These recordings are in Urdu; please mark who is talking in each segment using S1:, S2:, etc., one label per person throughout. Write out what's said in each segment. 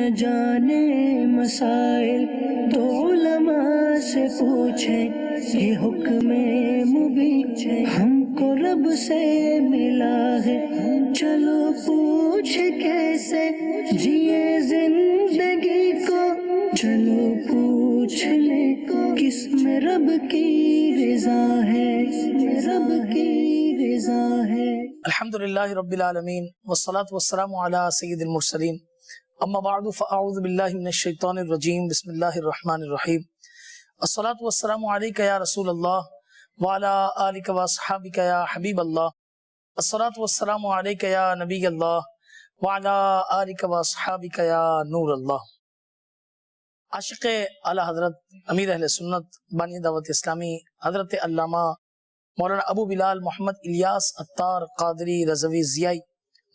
S1: نہ جانے مسائل تو علماء سے پوچھیں، یہ حکم مبین ہم کو رب سے ملا ہے، چلو پوچھ کیسے جیے زندگی کو، چلو پوچھ لے کس میں رب کی رضا ہے، رب کی رضا ہے۔
S2: الحمدللہ رب العالمین والصلاة والسلام علی سید المرسلین، اما بعد فاعوذ باللہ من الشیطان الرجیم، بسم اللہ الرحمن الرحیم۔ الصلاة والسلام علیکہ یا رسول اللہ وعلی آلکہ واصحابکہ یا حبیب اللہ، الصلاة والسلام علیکہ یا نبی اللہ وعلی آلکہ واصحابکہ یا نور اللہ۔ عاشق اعلیٰ حضرت امیر اہل سنت بانی دعوت اسلامی حضرت علامہ مولانا ابو بلال محمد الیاس عطار قادری رضوی ضیائی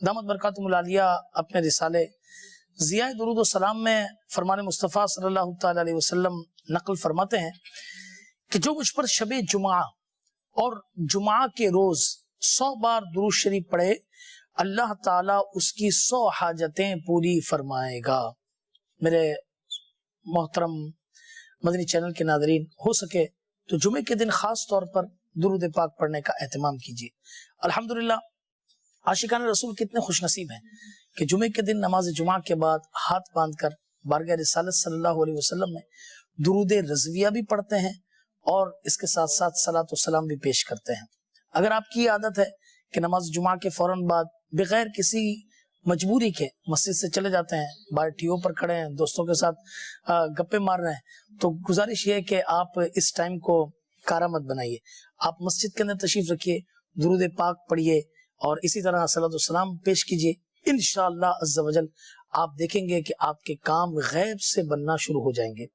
S2: دامت برکاتہم العالیہ اپنے رسالے ضیاء درود و سلام میں فرمان مصطفیٰ صلی اللہ تعالی علیہ وسلم نقل فرماتے ہیں کہ جو مجھ پر شب جمعہ اور جمعہ کے روز 100 بار درود شریف پڑھے، اللہ تعالیٰ اس کی 100 حاجتیں پوری فرمائے گا۔ میرے محترم مدنی چینل کے ناظرین، ہو سکے تو جمعے کے دن خاص طور پر درود پاک پڑھنے کا اہتمام کیجیے۔ الحمدللہ عاشقان رسول کتنے خوش نصیب ہیں کہ جمعے کے دن نماز جمعہ کے بعد ہاتھ باندھ کر بارگاہ رسالت صلی اللہ علیہ وسلم میں درود رضویہ بھی پڑھتے ہیں اور اس کے ساتھ ساتھ صلاۃ و سلام بھی پیش کرتے ہیں۔ اگر آپ کی عادت ہے کہ نماز جمعہ کے فوراً بعد بغیر کسی مجبوری کے مسجد سے چلے جاتے ہیں، باہر ٹھیوں پر کھڑے ہیں، دوستوں کے ساتھ گپے مار رہے ہیں، تو گزارش یہ ہے کہ آپ اس ٹائم کو کارآمد بنائیے، آپ مسجد کے اندر تشریف رکھیے، درود پاک پڑھیے اور اسی طرح صلاۃ و سلام پیش کیجیے۔ انشاءاللہ عز و جل آپ دیکھیں گے کہ آپ کے کام غیب سے بننا شروع ہو جائیں گے۔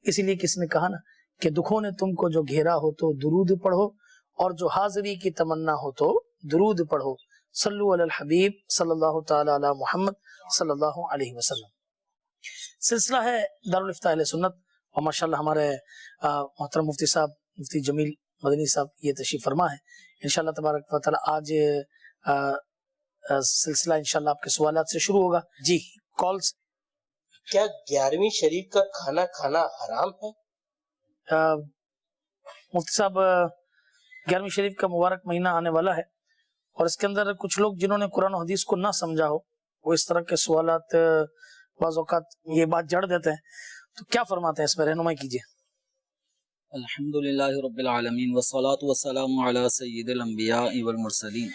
S2: اسی لیے کس نے کہا نا کہ دکھوں نے تم کو جو گھیرا ہو تو درود پڑھو، اور جو حاضری کی تمنا ہو تو درود پڑھو۔ صلو علی الحبیب صلی اللہ تعالی علی محمد صلی اللہ علیہ وسلم۔ سلسلہ ہے دارالافتاء اہل سنت، اور ماشاءاللہ ہمارے محترم مفتی صاحب مفتی جمیل مدنی صاحب یہ تشریف فرما ہے۔ انشاءاللہ تبارک و تعالی آج سلسلہ انشاءاللہ آپ کے سوالات سے شروع ہوگا۔ جی کالز۔
S3: کیا 11ویں شریف کا کھانا کھانا حرام ہے؟
S2: مفتی صاحب 11ویں شریف کا مبارک مہینہ آنے والا ہے، اور اس کے اندر کچھ لوگ جنہوں نے قرآن و حدیث کو نہ سمجھا ہو وہ اس طرح کے سوالات بعض اوقات یہ بات جڑ دیتے ہیں، تو کیا فرماتے ہیں اس میں رہنمائی کیجیے۔
S4: الحمدللہ رب العالمین والصلاة والسلام علی سید الانبیاء والمرسلین۔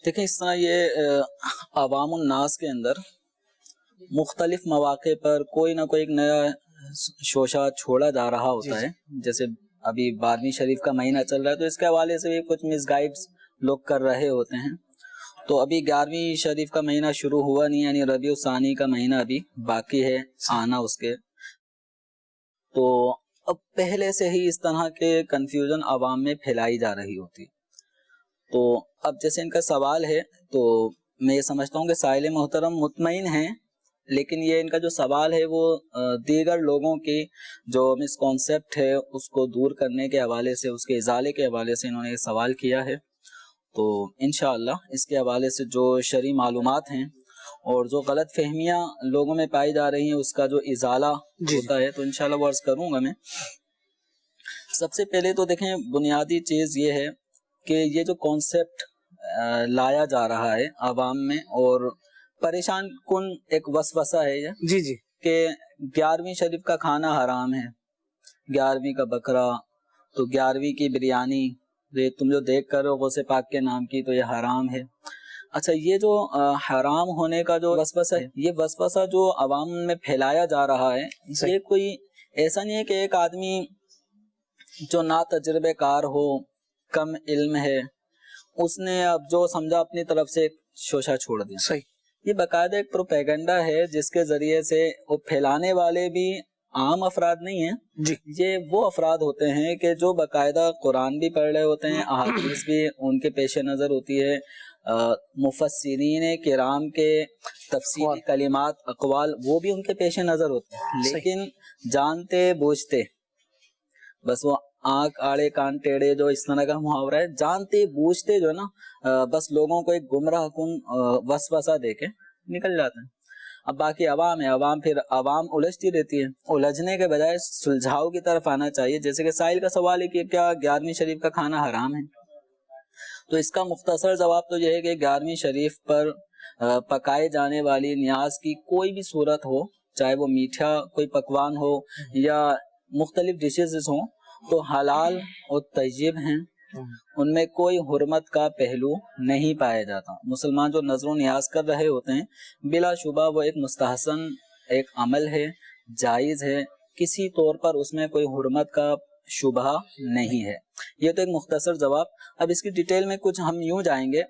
S4: دیکھیں اس طرح یہ عوام الناس کے اندر مختلف مواقع پر کوئی نہ کوئی ایک نیا شوشہ چھوڑا جا رہا ہوتا ہے، جیسے ابھی 12ویں شریف کا مہینہ چل رہا ہے تو اس کے حوالے سے بھی کچھ مس گائیڈز لوگ کر رہے ہوتے ہیں۔ تو ابھی 11ویں شریف کا مہینہ شروع ہوا نہیں، یعنی ربیع الثانی کا مہینہ ابھی باقی ہے آنا اس کے، تو اب پہلے سے ہی اس طرح کے کنفیوژن عوام میں پھیلائی جا رہی ہوتی۔ تو اب جیسے ان کا سوال ہے تو میں یہ سمجھتا ہوں کہ سائل محترم مطمئن ہیں، لیکن یہ ان کا جو سوال ہے وہ دیگر لوگوں کی جو مسکانسیپٹ ہے اس کو دور کرنے کے حوالے سے، اس کے ازالے کے حوالے سے انہوں نے یہ سوال کیا ہے۔ تو انشاءاللہ اس کے حوالے سے جو شرعی معلومات ہیں اور جو غلط فہمیاں لوگوں میں پائی جا رہی ہیں اس کا جو ازالہ ہوتا ہے تو انشاءاللہ وہ عرض کروں گا میں۔ سب سے پہلے تو دیکھیں بنیادی چیز یہ ہے کہ یہ جو کانسیپٹ لایا جا رہا ہے عوام میں اور پریشان کن ایک وسوسہ ہے یہ
S2: جی جی
S4: کہ 11ویں شریف کا کھانا حرام ہے، 11ویں کا بکرا تو 11ویں کی بریانی یہ تم جو دیکھ کر رہے ہو غوث پاک کے نام کی تو یہ حرام ہے۔ اچھا یہ جو حرام ہونے کا جو وسوسہ ہے، یہ وسوسہ جو عوام میں پھیلایا جا رہا ہے، یہ کوئی ایسا نہیں ہے کہ ایک آدمی جو نا تجربے کار ہو، کم علم ہے، اس نے اب جو سمجھا اپنی طرف سے ایک شوشہ چھوڑ دیا۔
S2: صحیح،
S4: یہ باقاعدہ ایک پروپیگنڈا ہے جس کے ذریعے سے وہ پھیلانے والے بھی عام افراد نہیں ہیں
S2: جی،
S4: یہ وہ افراد ہوتے ہیں کہ جو باقاعدہ قرآن بھی پڑھ رہے ہوتے ہیں، احادیث بھی ان کے پیش نظر ہوتی ہے، مفسرین کرام کے تفصیلی کلمات اقوال وہ بھی ان کے پیش نظر ہوتے ہیں، لیکن جانتے بوجھتے بس وہ آنکھ آڑے کان ٹیڑے جو اس طرح کا محاورہ ہے، جانتے بوجھتے جو ہے نا بس لوگوں کو ایک گمراہ کن وسوسہ دے کے نکل جاتے ہیں. اب باقی عوام ہے, عوام پھر عوام الجھتی رہتی ہے. الجھنے کے بجائے سلجھاؤ کی طرف آنا چاہیے. جیسے کہ سائل کا سوال ہے کہ کیا 11ویں شریف کا کھانا حرام ہے, تو اس کا مختصر جواب تو یہ ہے کہ 11ویں شریف پر پکائے جانے والی نیاز کی کوئی بھی صورت ہو, چاہے وہ میٹھا کوئی پکوان ہو یا مختلف ڈشز ہوں, تو حلال اور طیب ہیں, ان میں کوئی حرمت کا پہلو نہیں پایا جاتا. مسلمان جو نظر و نیاز کر رہے ہوتے ہیں بلا شبہ وہ ایک مستحسن ایک عمل ہے, جائز ہے, کسی طور پر اس میں کوئی حرمت کا شبہ نہیں ہے. یہ تو ایک مختصر جواب. اب اس کی ڈیٹیل میں کچھ ہم یوں جائیں گے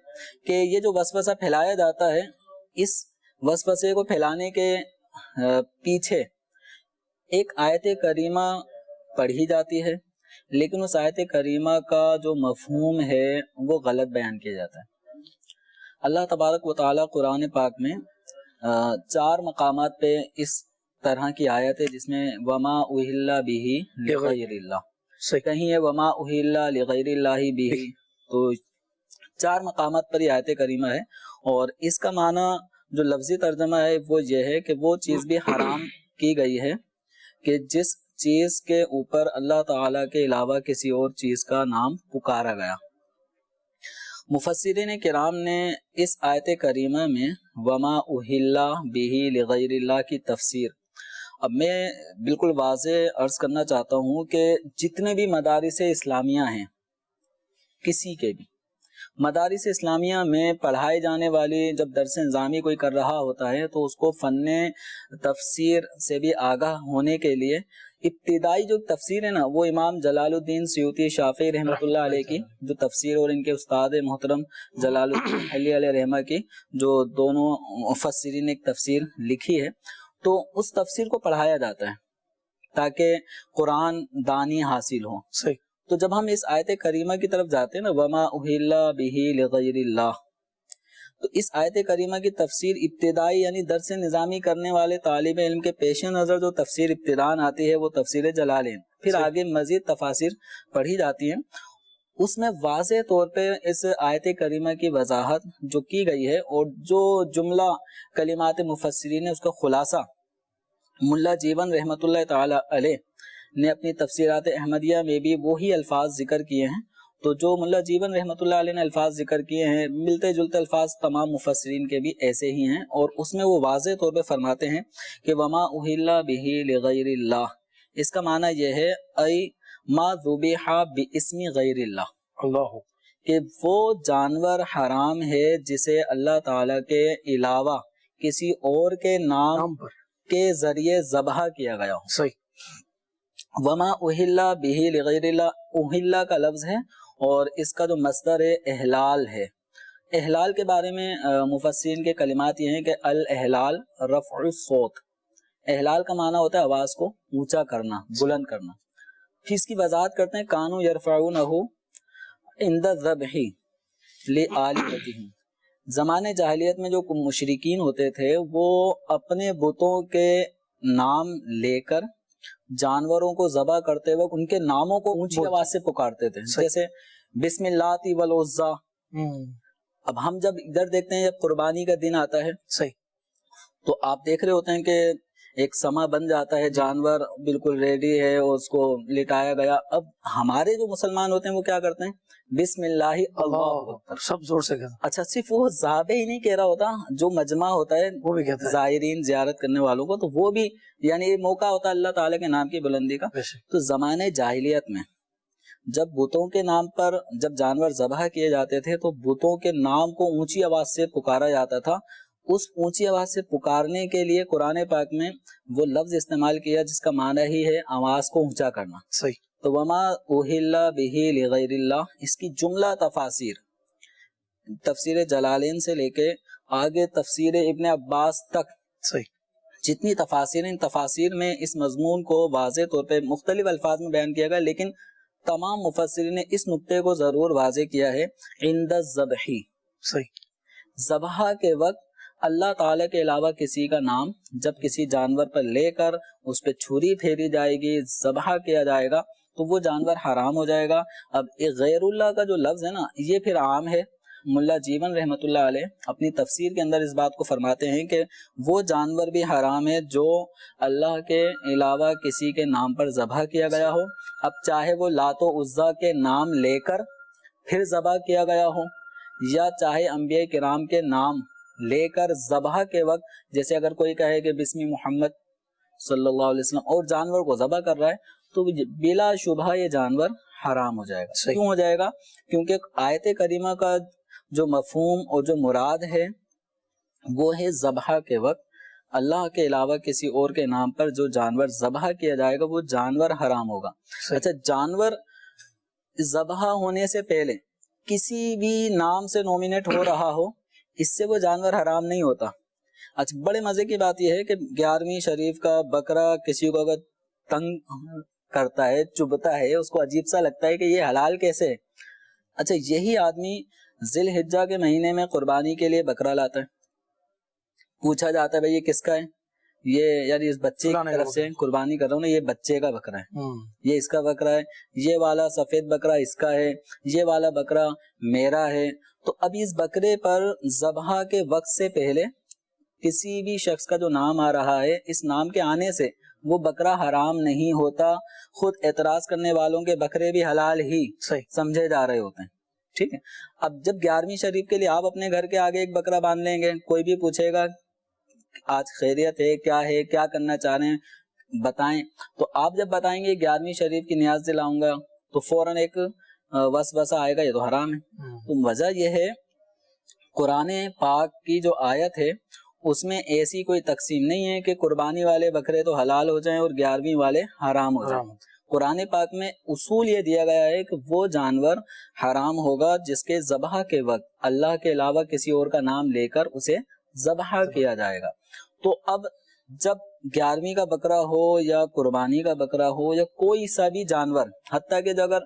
S4: کہ یہ جو وسوسہ پھیلایا جاتا ہے, اس وسوسے کو پھیلانے کے پیچھے ایک آیت کریمہ پڑھی جاتی ہے, لیکن اس آیت کریمہ کا جو مفہوم ہے وہ غلط بیان کیا جاتا ہے. اللہ تبارک و تعالی قرآن پاک میں 4 مقامات پہ اس طرح کی آیت ہے جس میں وما اہل بہ لغیر اللہ, کہیں ہے وما اہل لغیر اللہ بہ, تو 4 مقامات پر یہ آیت کریمہ ہے. اور اس کا معنی جو لفظی ترجمہ ہے وہ یہ ہے کہ وہ چیز بھی حرام کی گئی ہے کہ جس چیز کے اوپر اللہ تعالیٰ کے علاوہ کسی اور چیز کا نام پکارا گیا. مفسرین کرام نے اس آیت کریمہ میں وما اہل بہ لغیر اللہ کی تفسیر, اب میں بالکل واضح عرض کرنا چاہتا ہوں کہ جتنے بھی مدارس اسلامیہ ہیں, کسی کے بھی مدارس اسلامیہ میں پڑھائی جانے والی جب درس نظامی کوئی کر رہا ہوتا ہے تو اس کو فن تفسیر سے بھی آگاہ ہونے کے لیے ابتدائی جو تفسیر ہے نا وہ امام جلال الدین سیوطی شافعی رحمۃ اللہ علیہ کی جو تفسیر, اور ان کے استاد محترم جلال الدین علیہ رحمہ کی جو دونوں مفسرین نے ایک تفسیر لکھی ہے, تو اس تفسیر کو پڑھایا جاتا ہے تاکہ قرآن دانی حاصل ہو.
S2: صحیح.
S4: تو جب ہم اس آیت کریمہ کی طرف جاتے ہیں نا وما اہل بہ لغیر اللہ, تو اس آیت کریمہ کی تفسیر ابتدائی یعنی درس نظامی کرنے والے طالب علم کے پیش نظر جو تفسیر ابتدان آتی ہے وہ تفسیر جلالین, پھر آگے مزید تفاسیر پڑھی جاتی ہیں. اس میں واضح طور پہ اس آیت کریمہ کی وضاحت جو کی گئی ہے اور جو جملہ کلمات مفسرین نے اس کا خلاصہ ملا جیون رحمۃ اللہ تعالی علیہ نے اپنی تفسیرات احمدیہ میں بھی وہی الفاظ ذکر کیے ہیں. تو جو ملا جیون رحمۃ اللہ علیہ نے الفاظ ذکر کیے ہیں ملتے جلتے الفاظ تمام مفسرین کے بھی ایسے ہی ہیں, اور اس میں وہ واضح طور پہ فرماتے ہیں کہ وما اہل بہ لغیر اللہ, اس کا معنی یہ ہے ای ما ذبح باسم غیر اللہ,
S2: اللہ
S4: کہ وہ جانور حرام ہے جسے اللہ تعالی کے علاوہ کسی اور کے نام کے ذریعے ذبح کیا گیا ہو.
S2: صحیح.
S4: وما اہل بہ لغیر اللہ, اہل کا لفظ ہے اور اس کا جو مصدر ہے احلال ہے. احلال کے بارے میں مفسرین کے کلمات یہ ہیں کہ الاحلال رفع الصوت, احلال کا معنی ہوتا ہے آواز کو اونچا کرنا, بلند کرنا. پھر اس کی وضاحت کرتے ہیں کانوا یرفعونہ عند الذبح لآلہتہم, زمانے جاہلیت میں جو مشرکین ہوتے تھے وہ اپنے بتوں کے نام لے کر جانوروں کو ذبح کرتے وقت ان کے ناموں کو اونچی آواز سے پکارتے تھے, جیسے بسم اللہ والعزیٰ. اب ہم جب ادھر دیکھتے ہیں جب قربانی کا دن آتا ہے,
S2: صحیح,
S4: تو آپ دیکھ رہے ہوتے ہیں کہ ایک سما بن جاتا ہے, جانور بالکل ریڈی ہے اور اس کو لٹایا گیا. اب ہمارے جو مسلمان ہوتے ہیں وہ کیا کرتے ہیں بسم اللہ اللہ اکبر,
S2: سب زور سے کہنا.
S4: اچھا صرف وہ ذابح ہی نہیں کہہ رہا ہوتا, جو مجمع ہوتا ہے
S2: وہ بھی کہتا ہے
S4: زائرین زیارت کرنے والوں کو, تو وہ بھی یعنی یہ موقع ہوتا ہے اللہ تعالیٰ کے نام کی بلندی کا. تو زمانے جاہلیت میں جب بتوں کے نام پر جب جانور ذبح کیے جاتے تھے تو بتوں کے نام کو اونچی آواز سے پکارا جاتا تھا. اس اونچی آواز سے پکارنے کے لیے قرآن پاک میں وہ لفظ استعمال کیا جس کا معنی ہی ہے آواز کو اونچا کرنا.
S2: صحیح.
S4: تو وما اہل بہ لغیر اللہ, اس کی جملہ تفاسیر تفسیر جلالین سے لے کے آگے تفسیر ابن عباس تک,
S2: صحیح,
S4: جتنی تفاسیر ان تفاسیر میں اس مضمون کو واضح طور پہ مختلف الفاظ میں بیان کیا گیا, لیکن تمام مفسرین نے اس نقطے کو ضرور واضح کیا ہے عند الذبح,
S2: صحیح,
S4: ذبح کے وقت اللہ تعالیٰ کے علاوہ کسی کا نام جب کسی جانور پر لے کر اس پہ چھری پھیری جائے گی, ذبح کیا جائے گا, تو وہ جانور حرام ہو جائے گا. اب غیر اللہ کا جو لفظ ہے نا یہ پھر عام ہے, ملا جیون رحمۃ اللہ علیہ اپنی تفسیر کے اندر اس بات کو فرماتے ہیں کہ وہ جانور بھی حرام ہے جو اللہ کے علاوہ کسی کے نام پر ذبح کیا گیا ہو، اب چاہے وہ لات و عزیٰ کے نام لے کر پھر ذبح کیا گیا ہو، یا چاہے انبیاء کرام کے نام لے کر ذبح کے وقت، جیسے اگر کوئی کہے کہ بسم محمد صلی اللہ علیہ وسلم اور جانور کو ذبح کر رہا ہے تو بلا شبہ یہ جانور حرام ہو جائے گا۔ کیوں ہو جائے گا؟ کیونکہ آیت کریمہ کا جو مفہوم اور جو مراد ہے وہ ہے ذبح کے وقت اللہ کے علاوہ کسی اور کے نام پر جو جانور ذبح کیا جائے گا وہ جانور حرام ہوگا۔ اچھا، جانور ذبح ہونے سے پہلے کسی بھی نام سے نومینیٹ ہو رہا ہو، اس سے وہ جانور حرام نہیں ہوتا۔ اچھا، بڑے مزے کی بات یہ ہے کہ 11ویں شریف کا بکرا کسی کو اگر تنگ کرتا ہے، چبھتا ہے، اس کو عجیب سا لگتا ہے کہ یہ حلال کیسے ہے۔ اچھا، یہی آدمی ذی الحجہ کے مہینے میں قربانی کے لیے بکرا لاتا ہے، پوچھا جاتا ہے بھائی یہ کس کا ہے، یہ یعنی اس بچے کی طرف سے قربانی کر رہا ہوں نا، یہ بچے کا بکرا ہے، یہ اس کا بکرا ہے، یہ والا سفید بکرا اس کا ہے، یہ والا بکرا میرا ہے۔ تو اب اس بکرے پر ذبح کے وقت سے پہلے کسی بھی شخص کا جو نام آ رہا ہے، اس نام کے آنے سے وہ بکرا حرام نہیں ہوتا۔ خود اعتراض کرنے والوں کے بکرے بھی حلال ہی سمجھے جا رہے ہوتے ہیں، ٹھیک ہے۔ اب جب 11ویں شریف کے لیے آپ اپنے گھر کے آگے ایک بکرا باندھ لیں گے، کوئی بھی پوچھے گا آج خیریت ہے، کیا کرنا چاہ رہے ہیں بتائیں، تو آپ جب بتائیں گے 11ویں شریف کی نیاز دلاؤں گا تو فوراً ایک وسوسہ آئے گا یہ تو حرام ہے۔ تو وجہ یہ ہے قرآن پاک کی جو آیت ہے اس میں ایسی کوئی تقسیم نہیں ہے کہ قربانی والے بکرے تو حلال ہو جائیں اور 11ویں والے حرام ہو جائیں۔ قرآن پاک میں اصول یہ دیا گیا ہے کہ وہ جانور حرام ہوگا جس کے ذبح کے وقت اللہ کے علاوہ کسی اور کا نام لے کر اسے ذبح کیا جائے گا۔ تو اب جب 11ویں کا بکرا ہو یا قربانی کا بکرا ہو یا کوئی سا بھی جانور، حتیٰ کہ اگر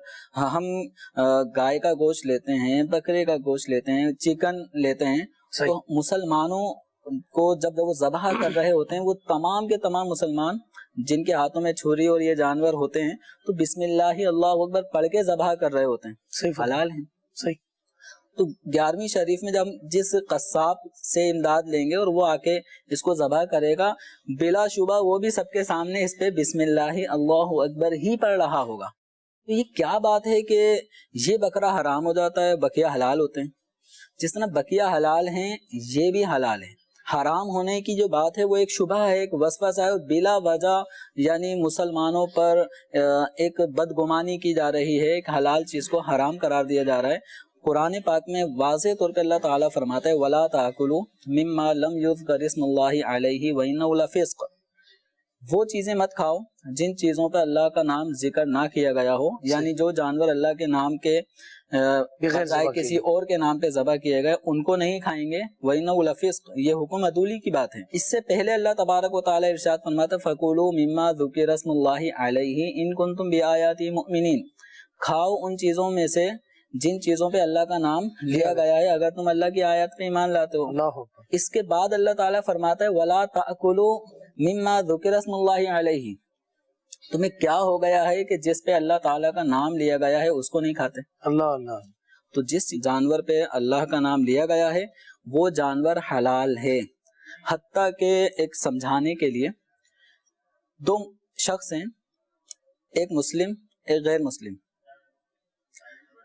S4: ہم گائے کا گوشت لیتے ہیں، بکرے کا گوشت لیتے ہیں، چکن لیتے ہیں، تو مسلمانوں کو جب وہ ذبح کر رہے ہوتے ہیں وہ تمام کے تمام مسلمان جن کے ہاتھوں میں چھری اور یہ جانور ہوتے ہیں تو بسم اللہ اللہ اکبر پڑھ کے ذبح کر رہے ہوتے ہیں، حلال ہیں۔ صحیح۔ تو 11ویں شریف میں جب جس قصاب سے امداد لیں گے اور وہ آ کے اس کو ذبح کرے گا، بلا شبہ وہ بھی سب کے سامنے اس پہ بسم اللہ اللہ اکبر ہی پڑھ رہا ہوگا۔ تو یہ کیا بات ہے کہ یہ بکرا حرام ہو جاتا ہے، بقیہ حلال ہوتے ہیں؟ جس طرح بقیہ حلال ہیں یہ بھی حلال ہیں۔ حرام ہونے کی جو بات ہے وہ ایک شبہ ہے، ایک وسوسہ ہے، بلا وجہ یعنی مسلمانوں پر ایک بدگمانی کی جا رہی ہے، ایک حلال چیز کو حرام قرار دیا جا رہا ہے۔ قرآن پاک میں واضح طور پہ اللہ تعالیٰ فرماتا ہے وَلَا تَأْكُلُوا مِمَّا لَمْ يُذْكَرِ اسْمُ اللَّهِ عَلَيْهِ وَإِنَّهُ لَفِسْقٌ، وہ چیزیں مت کھاؤ جن چیزوں پہ اللہ کا نام ذکر نہ کیا گیا ہو، یعنی جو جانور اللہ کے نام کے بجائے کسی اور کے نام پہ ذبح کیے گئے ان کو نہیں کھائیں گے۔ وَإِنَّهُ لَفِسْقٌ، یہ حکم عدولی کی بات ہے۔ اس سے پہلے اللہ تبارک و تعالیٰ ارشاد فرماتا فَكُلُوا مِمَّا ذُكِرَ اسْمُ اللَّهِ عَلَيْهِ إِن كُنتُم بِآيَاتِهِ مُؤْمِنِينَ، کھاؤ ان چیزوں میں سے جن چیزوں پہ اللہ کا نام لیا گیا ہے اگر تم اللہ کی آیات پہ ایمان لاتے ہو۔ اس کے بعد اللہ تعالیٰ فرماتا ہے وَلَا تَأْكُلُوا مِمَّا ذُكِرَ اسْمُ اللَّهِ عَلَيْهِ، تمہیں کیا ہو گیا ہے کہ جس پہ اللہ تعالیٰ کا نام لیا گیا ہے اس کو نہیں کھاتے۔ اللہ تو جس جانور پہ اللہ کا نام لیا گیا ہے وہ جانور حلال ہے۔ حتیٰ کہ ایک سمجھانے کے لیے دو شخص ہیں، ایک مسلم ایک غیر مسلم۔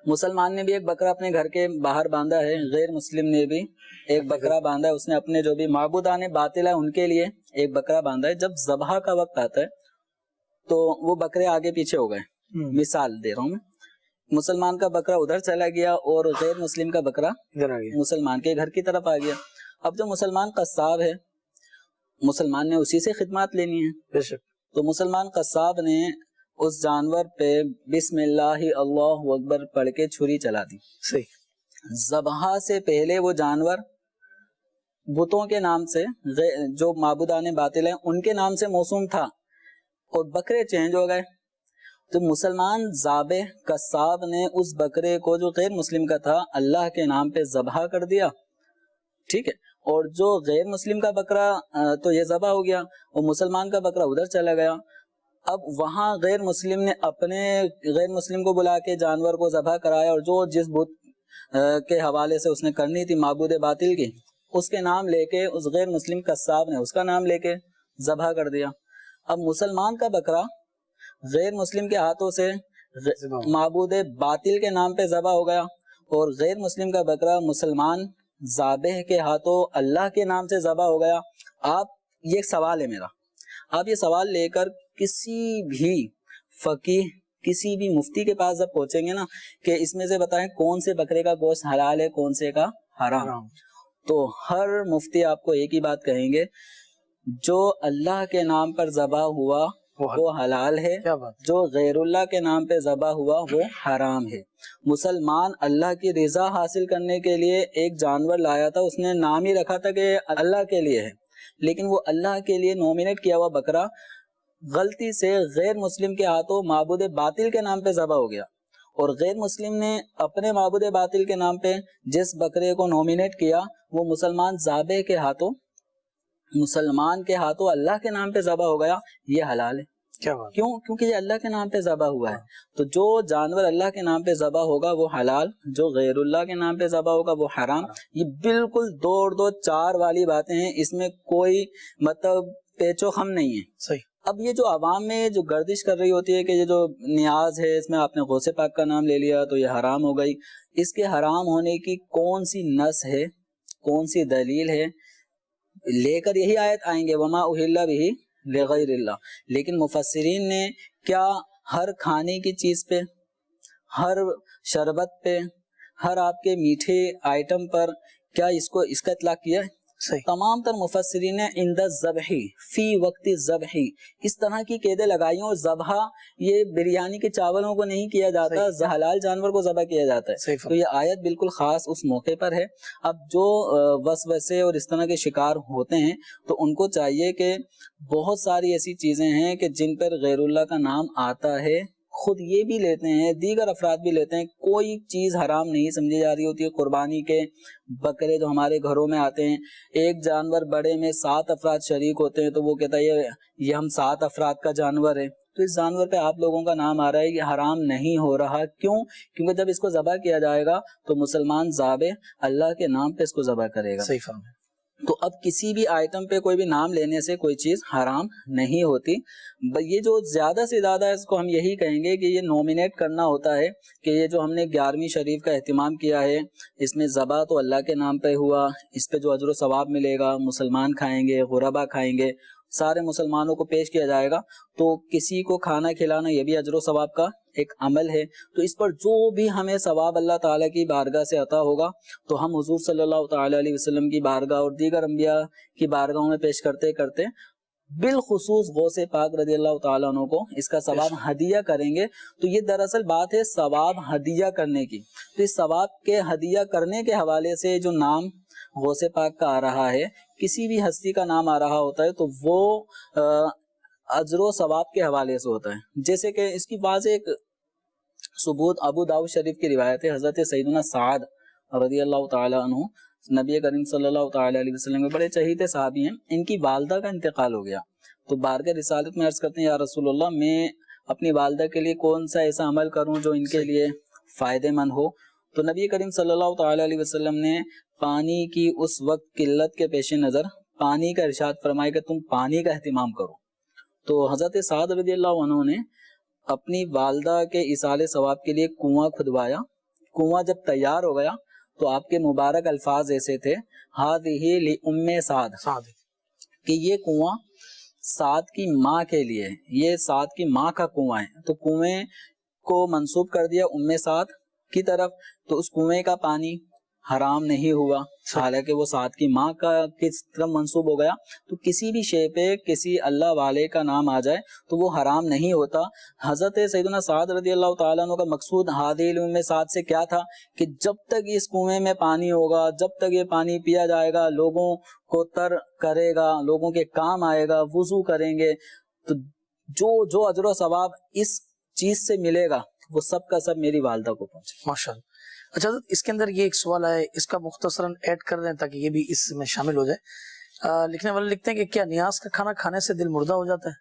S4: مسلمان نے بھی ایک بکرا اپنے گھر کے باہر باندھا ہے، غیر مسلم نے بھی ایک بکرا باندھا ہے، اس نے اپنے جو بھی معبودان باطل ہے ان کے لیے ایک بکرا باندھا ہے۔ جب ذبح کا وقت آتا ہے تو وہ بکرے آگے پیچھے ہو گئے، مثال دے رہا ہوں میں، مسلمان کا بکرا ادھر چلا گیا اور غیر مسلم کا بکرا مسلمان کے گھر کی طرف آ گیا۔ اب جو مسلمان قصاب ہے، مسلمان نے اسی سے خدمات لینی ہے، تو مسلمان قصاب نے اس جانور پہ بسم اللہ اللہ اکبر پڑھ کے چھری چلا دی۔ ذبح سے پہلے وہ جانور بتوں کے نام سے، جو معبودان باطل ہیں ان کے نام سے موسوم تھا اور بکرے چینج ہو گئے، تو مسلمان ذابح قصاب نے اس بکرے کو جو غیر مسلم کا تھا اللہ کے نام پہ ذبح کر دیا، ٹھیک ہے، اور جو غیر مسلم کا بکرا تو یہ ذبح ہو گیا اور مسلمان کا بکرا ادھر چلا گیا۔ اب وہاں غیر مسلم نے اپنے غیر مسلم کو بلا کے جانور کو ذبح کرایا اور جو جس بت کے حوالے سے اس نے کرنی تھی معبود باطل کی، اس کے نام لے کے اس غیر مسلم قصاب نے اس کا نام لے کے ذبح کر دیا۔ اب مسلمان کا بکرا غیر مسلم کے ہاتھوں سے معبود باطل کے نام پہ ذبح ہو گیا، اور غیر مسلم کا بکرا مسلمان ذابح کے ہاتھوں اللہ کے نام سے ذبح ہو گیا۔ آپ، یہ سوال ہے میرا، آپ یہ سوال لے کر کسی بھی فقیہ، کسی بھی مفتی کے پاس جب پہنچیں گے نا کہ اس میں سے بتائیں کون سے بکرے کا گوشت حلال ہے کون سے کا حرام، تو ہر مفتی آپ کو ایک ہی بات کہیں گے، جو اللہ کے نام پر ذبح ہوا وہ حلال ہے، جو غیر اللہ کے نام پہ ذبح ہوا وہ حرام ہے۔ مسلمان اللہ کی رضا حاصل کرنے کے لیے ایک جانور لایا تھا، اس نے نام ہی رکھا تھا کہ اللہ کے لیے ہے، لیکن وہ اللہ کے لیے نومینیٹ کیا ہوا بکرا غلطی سے غیر مسلم کے ہاتھوں معبود باطل کے نام پہ ذبح ہو گیا، اور غیر مسلم نے اپنے معبود باطل کے نام پہ جس بکرے کو نومینیٹ کیا وہ مسلمان ذابح کے ہاتھوں، مسلمان کے ہاتھوں اللہ کے نام پہ ذبح ہو گیا، یہ حلال ہے۔ کیوں؟ کیونکہ یہ اللہ کے نام پہ ذبح ہوا ہے۔ تو جو جانور اللہ کے نام پہ ذبح ہوگا وہ حلال، جو غیر اللہ کے نام پہ ذبح ہوگا وہ حرام۔ یہ بالکل دو چار والی باتیں ہیں، اس میں کوئی مطلب پیچو خم نہیں ہے۔
S2: صحیح۔
S4: اب یہ جو عوام میں جو گردش کر رہی ہوتی ہے کہ یہ جو نیاز ہے اس میں آپ نے غوث پاک کا نام لے لیا تو یہ حرام ہو گئی، اس کے حرام ہونے کی کون سی نص ہے، کون سی دلیل ہے؟ لے کر یہی آیت آئیں گے وما اہل بہ لغیر اللہ، لیکن مفسرین نے کیا ہر کھانے کی چیز پہ، ہر شربت پہ، ہر آپ کے میٹھے آئٹم پر کیا اس کا اطلاق کیا ہے؟ تمام تر مفسرین نے عند الذبح، فی وقت الذبح، اس طرح کی قیدیں لگائی ہیں، اور ذبح یہ بریانی کے چاولوں کو نہیں کیا جاتا، حلال جانور کو ذبح کیا جاتا ہے۔ تو یہ آیت بالکل خاص اس موقع پر ہے۔ اب جو وسوسے اور اس طرح کے شکار ہوتے ہیں تو ان کو چاہیے کہ بہت ساری ایسی چیزیں ہیں کہ جن پر غیر اللہ کا نام آتا ہے، خود یہ بھی لیتے ہیں، دیگر افراد بھی لیتے ہیں، کوئی چیز حرام نہیں سمجھی جا رہی ہوتی ہے۔ قربانی کے بکرے جو ہمارے گھروں میں آتے ہیں، ایک جانور بڑے میں 7 افراد شریک ہوتے ہیں تو وہ کہتا ہے یہ ہم 7 افراد کا جانور ہے، تو اس جانور پہ آپ لوگوں کا نام آ رہا ہے، یہ حرام نہیں ہو رہا۔ کیوں؟ کیونکہ جب اس کو ذبح کیا جائے گا تو مسلمان ذابح اللہ کے نام پہ اس کو ذبح کرے گا۔
S2: صحیح فرمایا۔
S4: تو اب کسی بھی آئٹم پہ کوئی بھی نام لینے سے کوئی چیز حرام نہیں ہوتی۔ یہ جو زیادہ سے زیادہ اس کو ہم یہی کہیں گے کہ یہ نومینیٹ کرنا ہوتا ہے کہ یہ جو ہم نے 11ویں شریف کا اہتمام کیا ہے، اس میں ذبح تو اللہ کے نام پہ ہوا، اس پہ جو اجر و ثواب ملے گا، مسلمان کھائیں گے، غربا کھائیں گے، سارے مسلمانوں کو پیش کیا جائے گا، تو کسی کو کھانا کھلانا یہ بھی اجر و ثواب کا ایک عمل ہے۔ تو اس پر جو بھی ہمیں ثواب اللہ تعالیٰ کی بارگاہ سے عطا ہوگا تو ہم حضور صلی اللہ تعالیٰ علیہ وسلم کی بارگاہ اور دیگر انبیاء کی بارگاہوں میں پیش کرتے کرتے بالخصوص غوث پاک رضی اللہ تعالیٰ عنہ کو اس کا ثواب ہدیہ کریں گے۔ تو یہ دراصل بات ہے ثواب ہدیہ کرنے کی۔ تو اس ثواب کے ہدیہ کرنے کے حوالے سے جو نام غوث پاک کا آ رہا ہے، کسی بھی ہستی کا نام آ رہا ہوتا ہے تو وہ اجر و ثواب کے حوالے سے ہوتا ہے۔ جیسے کہ اس کی واضح ایک ثبوت ابو داؤد شریف کی روایت ہے، حضرت سیدنا سعد رضی اللہ تعالیٰ عنہ نبی کریم صلی اللہ تعالیٰ علیہ وسلم کے بڑے چہیتے صحابی ہیں، ان کی والدہ کا انتقال ہو گیا تو بارگاہ رسالت میں عرض کرتے ہیں یا رسول اللہ میں اپنی والدہ کے لیے کون سا ایسا عمل کروں جو ان کے لیے فائدہ مند ہو؟ تو نبی کریم صلی اللہ تعالیٰ علیہ وسلم نے پانی کی اس وقت قلت کے پیش نظر پانی کا ارشاد فرمایا کہ تم پانی کا اہتمام کرو۔ تو حضرت سعد رضی اللہ عنہ نے اپنی والدہ کے ایصال ثواب کے لیے کنواں کھدوایا۔ کنواں جب تیار ہو گیا تو آپ کے مبارک الفاظ ایسے تھے ہذہ لأم سعد، کہ یہ کنواں سعد کی ماں کے لیے، یہ سعد کی ماں کا کنواں ہے۔ تو کنویں کو منسوب کر دیا ام سعد کی طرف، تو اس کنویں کا پانی حرام نہیں ہوا، حالانکہ وہ سعد کی ماں کا کس طرح منسوب ہو گیا۔ تو کسی بھی شے پہ کسی اللہ والے کا نام آ جائے تو وہ حرام نہیں ہوتا۔ حضرت سیدنا سعد رضی اللہ تعالیٰ عنہ کا مقصود ہادی ام سعد سے کیا تھا کہ جب تک اس کنویں میں پانی ہوگا، جب تک یہ پانی پیا جائے گا، لوگوں کو تر کرے گا، لوگوں کے کام آئے گا، وضو کریں گے، تو جو اجر و ثواب اس چیز سے ملے گا وہ سب کا سب میری والدہ کو پہنچے۔
S2: ماشاءاللہ۔ اچھا اس کے اندر یہ ایک سوال ہے، اس کا مختصراً ایڈ کر دیں تاکہ یہ بھی اس میں شامل ہو جائے۔ لکھنے والے لکھتے ہیں کہ کیا نیاز کا کھانا کھانے سے دل مردہ ہو جاتا ہے؟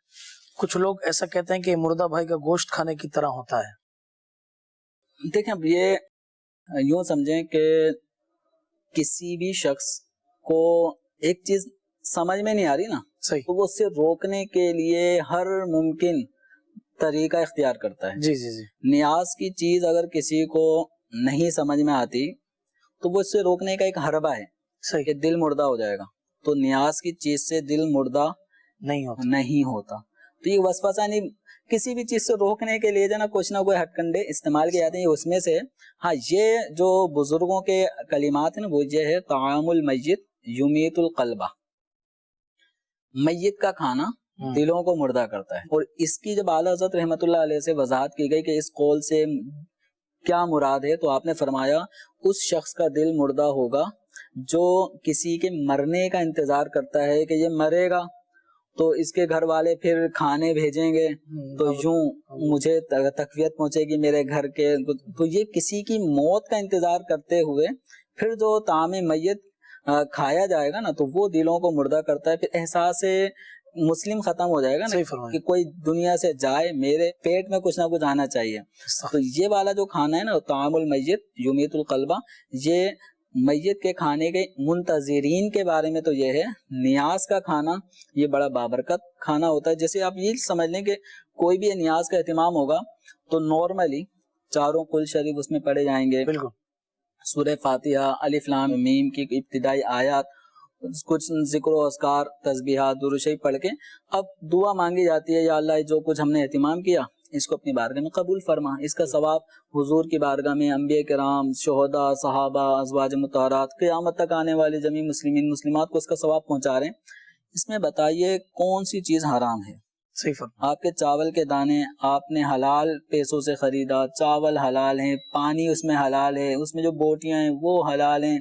S2: کچھ لوگ ایسا کہتے ہیں کہ مردہ بھائی کا گوشت کھانے کی طرح ہوتا ہے۔
S4: دیکھیں اب یہ یوں سمجھیں کہ کسی بھی شخص کو ایک چیز سمجھ میں نہیں آ رہی نا،
S2: صحیح.
S4: تو وہ اسے روکنے کے لیے ہر ممکن طریقہ اختیار کرتا ہے.
S2: جی جی جی.
S4: نیاز کی چیز اگر کسی کو نہیں سمجھ میں آتی تو وہ اس سے روکنے کا ایک حربہ ہے
S2: صحیح.
S4: کہ دل مردہ ہو جائے گا. تو نیاز کی چیز سے دل مردہ نہیں ہوتا. تو یہ وسوسہ نہیں، کسی بھی چیز سے روکنے کے لیے جو نا کچھ نہ کوئی ہتھ کنڈے استعمال کیے جاتے ہیں. اس میں سے ہاں یہ جو بزرگوں کے کلمات ہیں نا وہ یہ ہے طعام المیت یمیت القلبہ، میت کا کھانا دلوں کو مردہ کرتا ہے. اور اس کی جب اعلیٰ حضرت رحمۃ اللہ علیہ سے وضاحت کی گئی کہ اس قول سے کیا مراد ہے، تو آپ نے فرمایا اس شخص کا دل مردہ ہوگا جو کسی کے مرنے کا انتظار کرتا ہے کہ یہ مرے گا تو اس کے گھر والے پھر کھانے بھیجیں گے تو یوں مجھے تقویت پہنچے گی میرے گھر کے. تو یہ کسی کی موت کا انتظار کرتے ہوئے پھر جو طعام میت کھایا جائے گا نا تو وہ دلوں کو مردہ کرتا ہے. پھر احساس مسلم ختم ہو جائے گا نا کہ کوئی دنیا سے جائے، میرے پیٹ میں کچھ نہ کچھ آنا چاہیے. تو یہ والا جو کھانا ہے نا طعام المیت یمیت القلبہ، یہ میت کے کھانے کے منتظرین کے بارے میں تو یہ ہے. نیاز کا کھانا یہ بڑا بابرکت کھانا ہوتا ہے. جیسے آپ یہ سمجھ لیں کہ کوئی بھی نیاز کا اہتمام ہوگا تو نارملی چاروں کل شریف اس میں پڑھے جائیں گے. بالکل. سورہ فاتحہ، الف لام میم کی ابتدائی آیات، کچھ ذکر و اذکار، تسبیحات، درود شریف پڑھ کے اب دعا مانگی جاتی ہے، یا اللہ جو کچھ ہم نے اہتمام کیا اس کو اپنی بارگاہ میں قبول فرما. اس کا ثواب حضور کی بارگاہ میں انبیاء کرام، شہداء، صحابہ، ازواج مطہرات، قیامت تک آنے والے جمیع مسلمین مسلمات کو اس کا ثواب پہنچا رہے ہیں. اس میں بتائیے کون سی چیز حرام ہے؟
S2: صحیح فرما.
S4: آپ کے چاول کے دانے آپ نے حلال پیسوں سے خریدا، چاول حلال ہیں، پانی اس میں حلال ہے، اس میں جو بوٹیاں ہیں وہ حلال ہیں،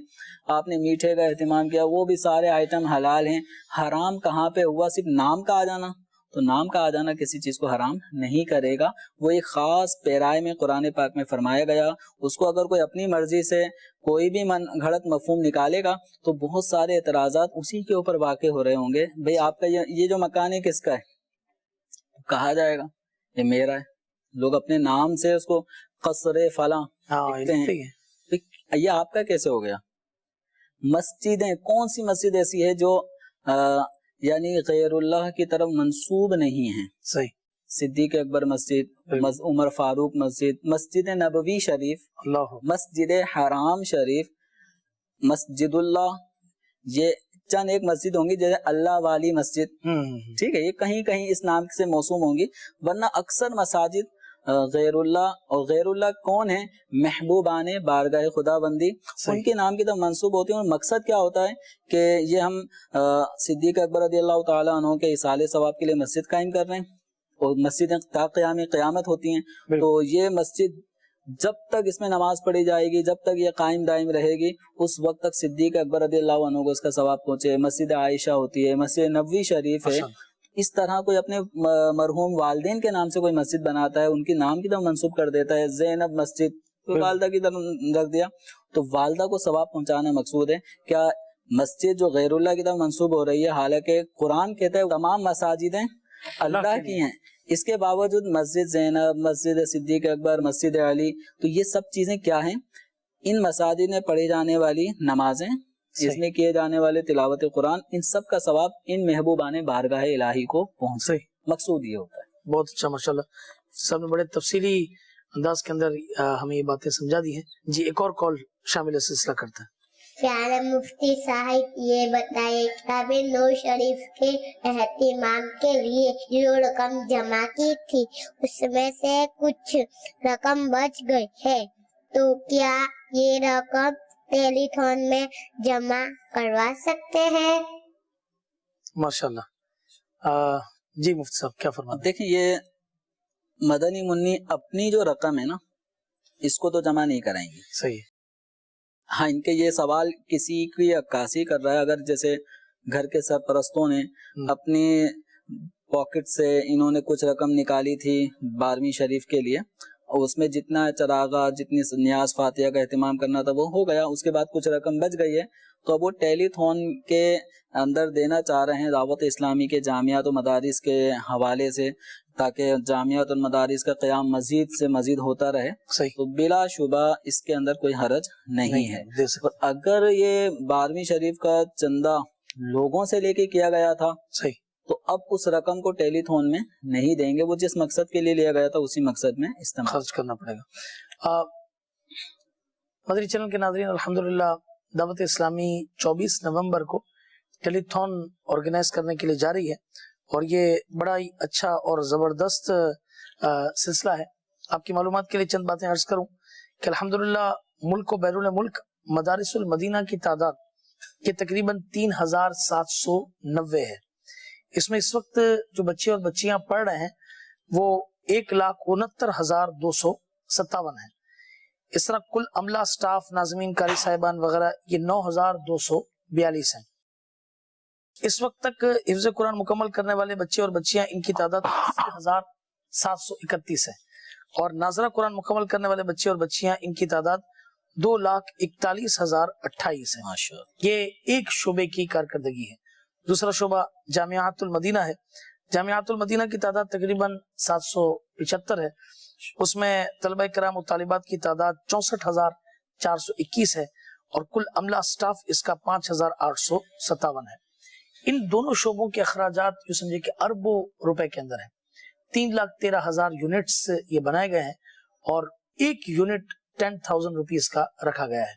S4: آپ نے میٹھے کا اہتمام کیا وہ بھی سارے آئٹم حلال ہیں. حرام کہاں پہ ہوا؟ صرف نام کا آ جانا. تو نام کا آ جانا کسی چیز کو حرام نہیں کرے گا. وہ ایک خاص پیرائے میں قرآن پاک میں فرمایا گیا. اس کو اگر کوئی اپنی مرضی سے کوئی بھی گھڑت مفہوم نکالے گا تو بہت سارے اعتراضات اسی کے اوپر واقع ہو رہے ہوں گے. بھئی آپ کا یہ جو مکان ہے کس کا ہے؟ کہا جائے گا یہ میرا ہے. لوگ اپنے نام سے اس کو قصر فلاں لکھتے ہیں. یہ آپ کا کیسے ہو گیا؟ مسجدیں، کون سی مسجد ایسی ہے جو یعنی غیر اللہ کی طرف منسوب نہیں ہیں؟
S2: صحیح.
S4: صدیق اکبر مسجد، عمر فاروق مسجد، مسجد نبوی شریف، مسجد حرام شریف، مسجد اللہ، یہ چند ایک مسجد ہوں گی جیسے اللہ والی مسجد، ٹھیک ہے، یہ کہیں کہیں اس نام سے موسوم ہوں گی. ورنہ اکثر مساجد غیر اللہ، اور غیر اللہ کون ہیں؟ محبوبان بارگاہ خدا بندی، ان کے نام کی طرف منسوب ہوتی ہیں. اور مقصد کیا ہوتا ہے کہ یہ ہم صدیق اکبر رضی اللہ تعالیٰ عنہ کے اصالہ ثواب کے لیے مسجد قائم کر رہے ہیں، اور مسجدیں تا قیامت ہوتی ہیں. تو یہ مسجد جب تک اس میں نماز پڑھی جائے گی، جب تک یہ قائم دائم رہے گی، اس وقت تک صدیق اکبر رضی اللہ عنہ کو اس کا ثواب پہنچے. مسجد عائشہ ہوتی ہے، مسجد نبوی شریف ہے. اس طرح کوئی اپنے مرحوم والدین کے نام سے کوئی مسجد بناتا ہے، ان کے نام کی طرف منسوب کر دیتا ہے. زینب مسجد والدہ کی طرف رکھ دیا، تو والدہ کو ثواب پہنچانا مقصود ہے. کیا مسجد جو غیر اللہ کی طرف منسوب ہو رہی ہے، حالانکہ قرآن کہتا ہے تمام مساجدیں اللہ کی ہیں، اس کے باوجود مسجد زینب، مسجد صدیق اکبر، مسجد علی، تو یہ سب چیزیں کیا ہیں؟ ان مساجد میں پڑھی جانے والی نمازیں، اس میں کیے جانے والے تلاوت قرآن، ان سب کا ثواب ان محبوبان بارگاہ الہی کو پہنچے. مقصود یہ ہوتا ہے.
S2: بہت اچھا، ماشاءاللہ سب نے بڑے تفصیلی انداز کے اندر ہمیں یہ باتیں سمجھا دی ہیں. جی ایک اور کال شامل سلسلہ کرتا ہے.
S5: پیارے مفتی صاحب یہ بتائیے کتاب نور شریف کے اہتمام کے لیے جو رقم جمع کی تھی اس میں سے کچھ رقم بچ گئی ہے، تو کیا یہ رقم ٹیلی تھون میں جمع کروا سکتے ہیں؟
S2: ماشاءاللہ. جی مفتی صاحب کیا فرماتے ہیں؟
S4: دیکھیں یہ مدنی منی اپنی جو رقم ہے نا اس کو تو جمع نہیں کرائیں گے.
S2: صحیح.
S4: ہاں ان کے یہ سوال کسی کی عکاسی کر رہا ہے. اگر جیسے گھر کے سرپرستوں نے اپنی پاکٹ سے انہوں نے کچھ رقم نکالی تھی 12ویں شریف کے لیے، اور اس میں جتنا چراغا، جتنی نیاز فاتحہ کا اہتمام کرنا تھا وہ ہو گیا، اس کے بعد کچھ رقم بچ گئی ہے، تو اب وہ ٹیلی تھون کے اندر دینا چاہ رہے ہیں دعوت اسلامی کے جامعات و مدارس کے حوالے سے، تاکہ جامعات اور مدارس کا قیام مزید سے مزید ہوتا رہے
S2: صحیح
S4: تو بلا شبہ اس کے اندر کوئی حرج نہیں ہے.
S2: دے سکتے.
S4: اور اگر یہ 12ویں شریف کا چندہ لوگوں سے لے کے کیا گیا تھا
S2: صحیح
S4: تو اب اس رقم کو ٹیلی تھون میں نہیں دیں گے, وہ جس مقصد کے لیے لیا گیا تھا اسی مقصد میں استعمال
S2: خرچ کرنا پڑے گا. مدری چینل کے ناظرین, الحمدللہ دعوت اسلامی 24 نومبر کو ٹیلی تھون آرگنائز کرنے کے لیے جا رہی ہے, اور یہ بڑا ہی اچھا اور زبردست سلسلہ ہے. آپ کی معلومات کے لیے چند باتیں عرض کروں کہ الحمدللہ ملک و بیرون ملک مدارس المدینہ کی تعداد یہ تقریباً 3790 ہے. اس میں اس وقت جو بچے اور بچیاں پڑھ رہے ہیں وہ 1,69,257 ہیں. اس طرح کل عملہ, سٹاف, ناظمین, قاری صاحبان وغیرہ یہ 9,242 ہیں. اس وقت تک حفظ قرآن مکمل کرنے والے بچے اور بچیاں ان کی تعداد 1,731 ہے, اور ناظرہ قرآن مکمل کرنے والے بچے اور بچیاں ان کی تعداد 2,41,028 ہے. یہ ایک شعبے کی کارکردگی ہے. دوسرا شعبہ جامعات المدینہ ہے. جامعات المدینہ کی تعداد تقریباً 775 ہے. اس میں طلبہ کرام و طالبات کی تعداد 64,421 ہے, اور کل عملہ سٹاف اس کا 5,857 ہے. ان دونوں شعبوں کے اخراجات یوں سمجھے کہ اربوں روپے کے اندر ہیں. 3,13,000 یونٹس یہ بنائے گئے ہیں, اور ایک یونٹ 10,000 روپیز کا رکھا گیا ہے.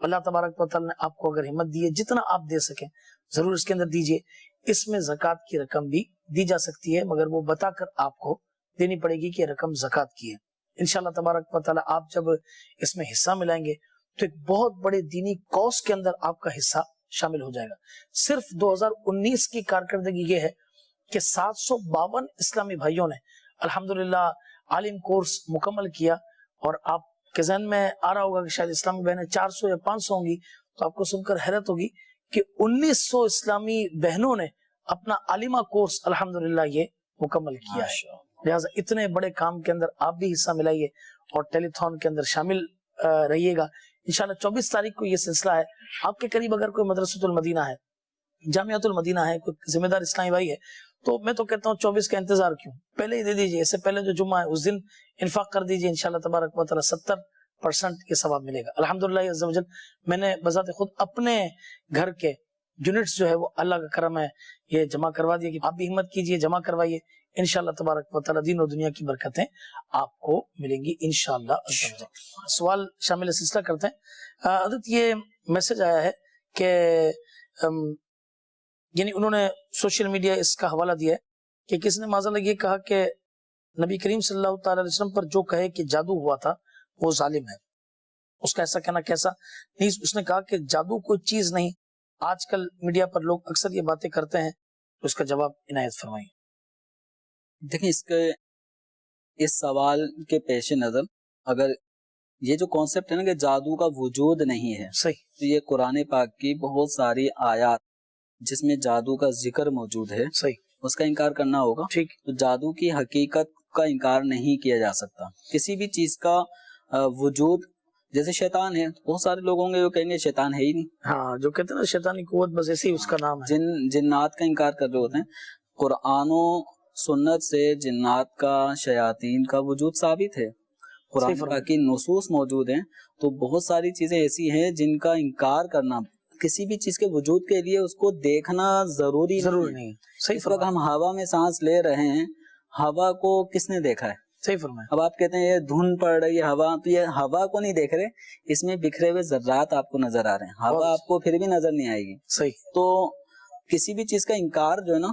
S2: اللہ تبارک و تعالی نے آپ کو اگر ہمت دی ہے, جتنا آپ دے سکیں ضرور اس کے اندر دیجئے. اس میں زکوٰۃ کی رقم بھی دی جا سکتی ہے, مگر وہ بتا کر آپ کو دینی پڑے گی کہ یہ رقم زکوٰۃ کی ہے. انشاءاللہ تبارک و تعالی آپ جب اس میں حصہ ملائیں گے تو ایک بہت بڑے دینی کوس کے اندر آپ کا حصہ شامل ہو جائے گا. صرف 2019 کی کارکردگی یہ ہے کہ 752 اسلامی بھائیوں نے الحمدللہ عالم کورس مکمل کیا, اور آپ کے ذہن میں آ رہا ہوگا کہ شاید اسلامی بہنیں 400 یا 500 ہوں گی, تو آپ کو سن کر حیرت ہوگی کہ 1900 اسلامی بہنوں نے اپنا عالمہ کورس الحمدللہ یہ مکمل کیا ہے. لہٰذا اتنے بڑے کام کے اندر آپ بھی حصہ ملائیے اور ٹیلی تھون کے اندر شامل رہیے گا. انشاءاللہ 24 تاریخ کو یہ سلسلہ ہے. آپ کے قریب اگر کوئی مدرسۃ المدینہ ہے, جامعۃ المدینہ ہے, کوئی ذمہ دار اسلامی بھائی ہے, تو میں تو کہتا ہوں 24 کا انتظار کیوں, پہلے ہی دے دیجیے. اس سے پہلے جو جمعہ ہے اس دن انفاق کر دیجیے, انشاءاللہ تبارک و تعالی 70% یہ ثواب ملے گا. الحمدللہ عز و جل میں نے بذات خود اپنے گھر کے یونٹس جو ہے وہ اللہ کا کرم ہے یہ جمع کروا دیا, کہ آپ بھی ہمت کیجیے, جمع کروائیے. انشاءاللہ تبارک و تعالی دین و دنیا کی برکتیں آپ کو ملیں گی انشاءاللہ. سوال شامل سلسلہ کرتے ہیں. حضرت یہ میسج آیا ہے کہ یعنی انہوں نے سوشل میڈیا اس کا حوالہ دیا ہے کہ کس نے معذاللہ یہ کہا کہ نبی کریم صلی اللہ تعالی علیہ وسلم پر جو کہے کہ جادو ہوا تھا وہ ظالم ہے. اس کا ایسا کہنا کیسا نہیں. اس نے کہا کہ جادو کوئی چیز نہیں. آج کل میڈیا پر لوگ اکثر یہ باتیں کرتے ہیں, تو اس کا جواب عنایت فرمائیے.
S4: دیکھیں اس سوال کے پیش نظر اگر یہ جو کانسیپٹ ہے نا کہ جادو کا وجود نہیں ہے,
S2: صحیح,
S4: تو یہ قرآن پاک کی بہت ساری آیات جس میں جادو کا ذکر موجود ہے
S2: صحیح,
S4: اس کا انکار کرنا ہوگا.
S2: ٹھیک,
S4: تو جادو کی حقیقت کا انکار نہیں کیا جا سکتا. کسی بھی چیز کا وجود, جیسے شیطان ہے, بہت سارے لوگ ہوں گے جو کہیں گے شیطان ہے ہی نہیں.
S2: ہاں, جو کہتے ہیں نا شیطانی قوت بس ایسے ہی اس کا نام ہے.
S4: جنات کا انکار کر رہے ہوتے ہیں. قرآن و سنت سے جنات کا, شیاطین کا وجود ثابت ہے. قرآن کی نصوص موجود ہیں. تو بہت ساری چیزیں ایسی ہیں جن کا انکار کرنا, کسی بھی چیز کے وجود کے لیے اس کو دیکھنا ضروری نہیں ہے.
S2: صحیح,
S4: اس وقت ہم ہوا میں سانس لے رہے ہیں, ہوا کو کس نے دیکھا ہے؟
S2: صحیح فرمایا.
S4: اب آپ کہتے ہیں یہ دھن پڑ رہی ہے ہوا, تو یہ ہوا کو نہیں دیکھ رہے, اس میں بکھرے ہوئے ذرات آپ کو نظر آ رہے ہیں. ہوا آپ کو پھر بھی نظر نہیں آئے گی.
S2: صحیح.
S4: تو کسی بھی چیز کا انکار جو ہے نا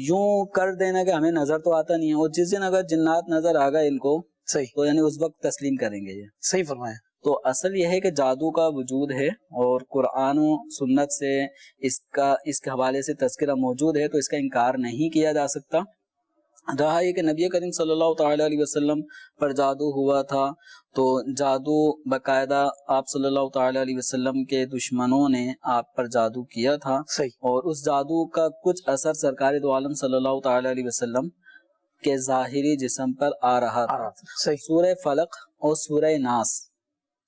S4: یوں کر دینا کہ ہمیں نظر تو آتا نہیں ہے, اور جس دن اگر جنات نظر آ گئے ان کو,
S2: صحیح,
S4: تو یعنی اس وقت تسلیم کریں گے. یہ
S2: صحیح فرمایا.
S4: تو اصل یہ ہے کہ جادو کا وجود ہے, اور قرآن و سنت سے اس کے حوالے سے تذکرہ موجود ہے, تو اس کا انکار نہیں کیا جا سکتا. رہا یہ کہ نبی کریم صلی اللہ تعالی علیہ وسلم پر جادو ہوا تھا, تو جادو باقاعدہ آپ صلی اللہ تعالی علیہ وسلم کے دشمنوں نے آپ پر جادو کیا تھا.
S2: صحیح,
S4: اور اس جادو کا کچھ اثر سرکار دو عالم صلی اللہ تعالی علیہ وسلم کے ظاہری جسم پر آ رہا تھا.
S2: صحیح.
S4: سورہ فلق اور سورہ ناس,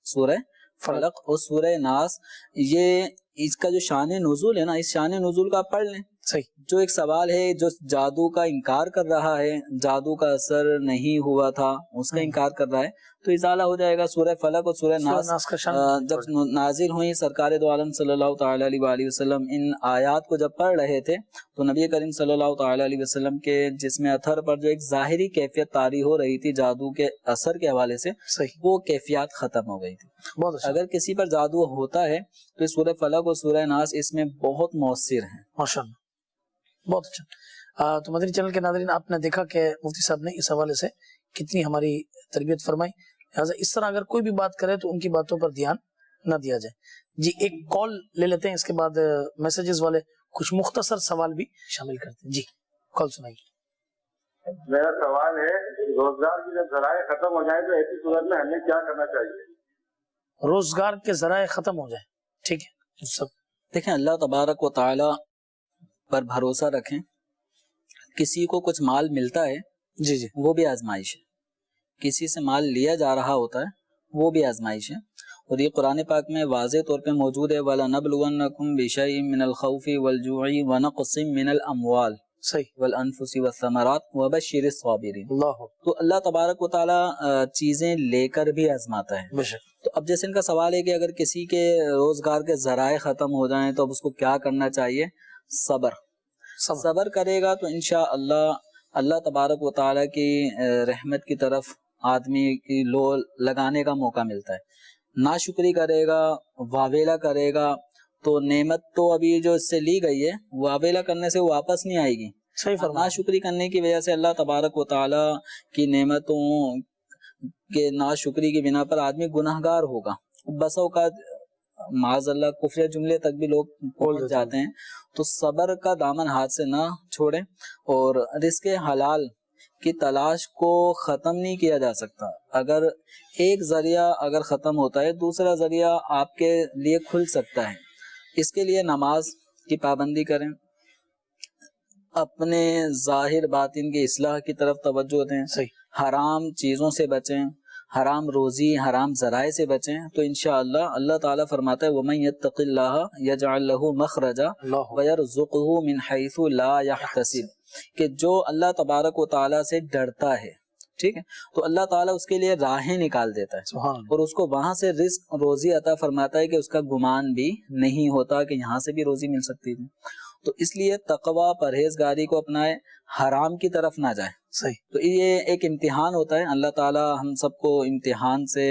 S4: سورہ فلق اور سورہ ناس, یہ اس کا جو شان نزول ہے نا, اس شان نزول کا آپ پڑھ لیں.
S2: صحیح.
S4: جو ایک سوال ہے جو جادو کا انکار کر رہا ہے، جادو کا اثر نہیں ہوا تھا، اس کا انکار کر رہا ہے، تو ازالہ ہو جائے گا. سورہ فلق اور سورہ ناس
S2: کا شان
S4: جب نازل ہوئی، سرکار دو عالم صلی اللہ تعالی علیہ وآلہ وسلم ان آیات کو جب پڑھ رہے تھے تو نبی کریم صلی اللہ تعالی علیہ وسلم کے جسم اطہر پر جو ایک ظاہری کیفیت طاری ہو رہی تھی جادو کے اثر کے حوالے سے،
S2: صحیح.
S4: وہ کیفیت ختم ہو گئی تھی.
S2: بہت اچھا.
S4: اگر کسی پر جادو ہوتا ہے تو یہ سورہ فلق اور سورہ ناس اس میں بہت مؤثر ہیں.
S2: ماشاءاللہ. بہت اچھا. تو مدنی چینل کے ناظرین، آپ نے دیکھا کہ مفتی صاحب نے اس حوالے سے کتنی ہماری تربیت فرمائی. لہٰذا اس طرح اگر کوئی بھی بات کرے تو ان کی باتوں پر دھیان نہ دیا جائے. جی ایک کال لے لیتے ہیں، اس کے بعد میسیجز والے کچھ مختصر سوال بھی شامل کرتے ہیں. جی کال سنائیے.
S6: میرا سوال ہے، روزگار کی جب ذرائع ختم ہو جائے تو ایسی صورت میں ہمیں کیا کرنا چاہیے؟
S2: روزگار کے ذرائع ختم ہو جائے، ٹھیک ہے سب.
S4: دیکھیں، اللہ تبارک و تعالی پر بھروسہ رکھیں. کسی کو کچھ مال ملتا ہے،
S2: جی جی
S4: وہ بھی آزمائش ہے. کسی سے مال لیا جا رہا ہوتا ہے، وہ بھی آزمائش ہے. اور یہ قرآن پاک میں واضح طور پہ موجود ہے، وَلَنَبْلُوَنَّكُمْ بِشَيْءٍ مِّنَ الْخَوْفِ وَالْجُوعِ وَنَقْصٍ مِّنَ الْأَمْوَالِ
S2: صحیح.
S4: وَالْأَنفُسِ وَالثَّمَرَاتِ وَبَشِّرِ الصَّابِرِينَ.
S2: اللہ
S4: تو اللہ تبارک و تعالی چیزیں لے کر بھی آزماتا ہے.
S2: بے شک.
S4: تو اب جیسے ان کا سوال ہے کہ اگر کسی کے روزگار کے ذرائع ختم ہو جائیں تو اب اس کو کیا کرنا چاہیے؟ صبر کرے گا تو انشاءاللہ اللہ تبارک و تعالی کی رحمت کی طرف آدمی کی لو لگانے کا موقع ملتا ہے. ناشکری کرے گا، واویلا کرے گا تو نعمت تو ابھی جو اس سے لی گئی ہے واویلا کرنے سے واپس نہیں آئے گی.
S2: صحیح فرمایا.
S4: ناشکری کرنے کی وجہ سے اللہ تبارک و تعالی کی نعمتوں کے ناشکری کی بنا پر آدمی گناہگار ہوگا. بسا اوقات معاذ اللہ کفر جملے تک بھی لوگ پہنچ جاتے ہیں. تو صبر کا دامن ہاتھ سے نہ چھوڑیں، اور رزق حلال کی تلاش کو ختم نہیں کیا جا سکتا. اگر ایک ذریعہ اگر ختم ہوتا ہے، دوسرا ذریعہ آپ کے لیے کھل سکتا ہے. اس کے لیے نماز کی پابندی کریں، اپنے ظاہر باطن کی اصلاح کی طرف توجہ دیں،
S2: صحیح.
S4: حرام چیزوں سے بچیں، حرام روزی حرام ذرائع سے بچیں. تو انشاءاللہ اللہ تعالیٰ فرماتا ہے وَمَن يَتَّقِ اللَّهَ يَجْعَلْ لَهُ مَخْرَجًا
S2: اللہ
S4: وَيَرْزُقْهُ مِنْ حَيْثُ لَا يَحْتَسِبُ. کہ جو اللہ تبارک و تعالیٰ سے ڈرتا ہے، ٹھیک ہے، تو اللہ تعالیٰ اس کے لیے راہیں نکال دیتا ہے،
S2: سبحان اللہ.
S4: اور اس کو وہاں سے رزق روزی عطا فرماتا ہے کہ اس کا گمان بھی نہیں ہوتا کہ یہاں سے بھی روزی مل سکتی تھی. تو اس لیے تقوی پرہیزگاری کو اپنائے، حرام کی طرف نہ جائے.
S2: صحیح.
S4: تو یہ ایک امتحان ہوتا ہے. اللہ تعالیٰ ہم سب کو امتحان سے،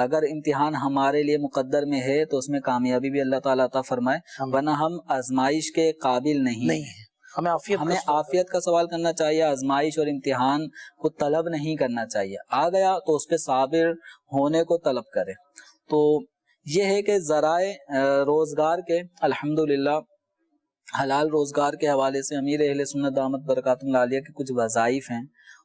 S4: اگر امتحان ہمارے لیے مقدر میں ہے تو اس میں کامیابی بھی اللہ تعالیٰ عطا فرمائے، ورنہ ہم آزمائش کے قابل نہیں ہیں.
S2: ہمیں
S4: عافیت کا سوال کرنا چاہیے، آزمائش اور امتحان کو طلب نہیں کرنا چاہیے. آ گیا تو اس پہ صابر ہونے کو طلب کرے. تو یہ ہے کہ ذرائع روزگار کے الحمدللہ حلال روزگار کے حوالے سے امیر اہل سنت دامت برکاتہم العالیہ کے کچھ وظائف ہیں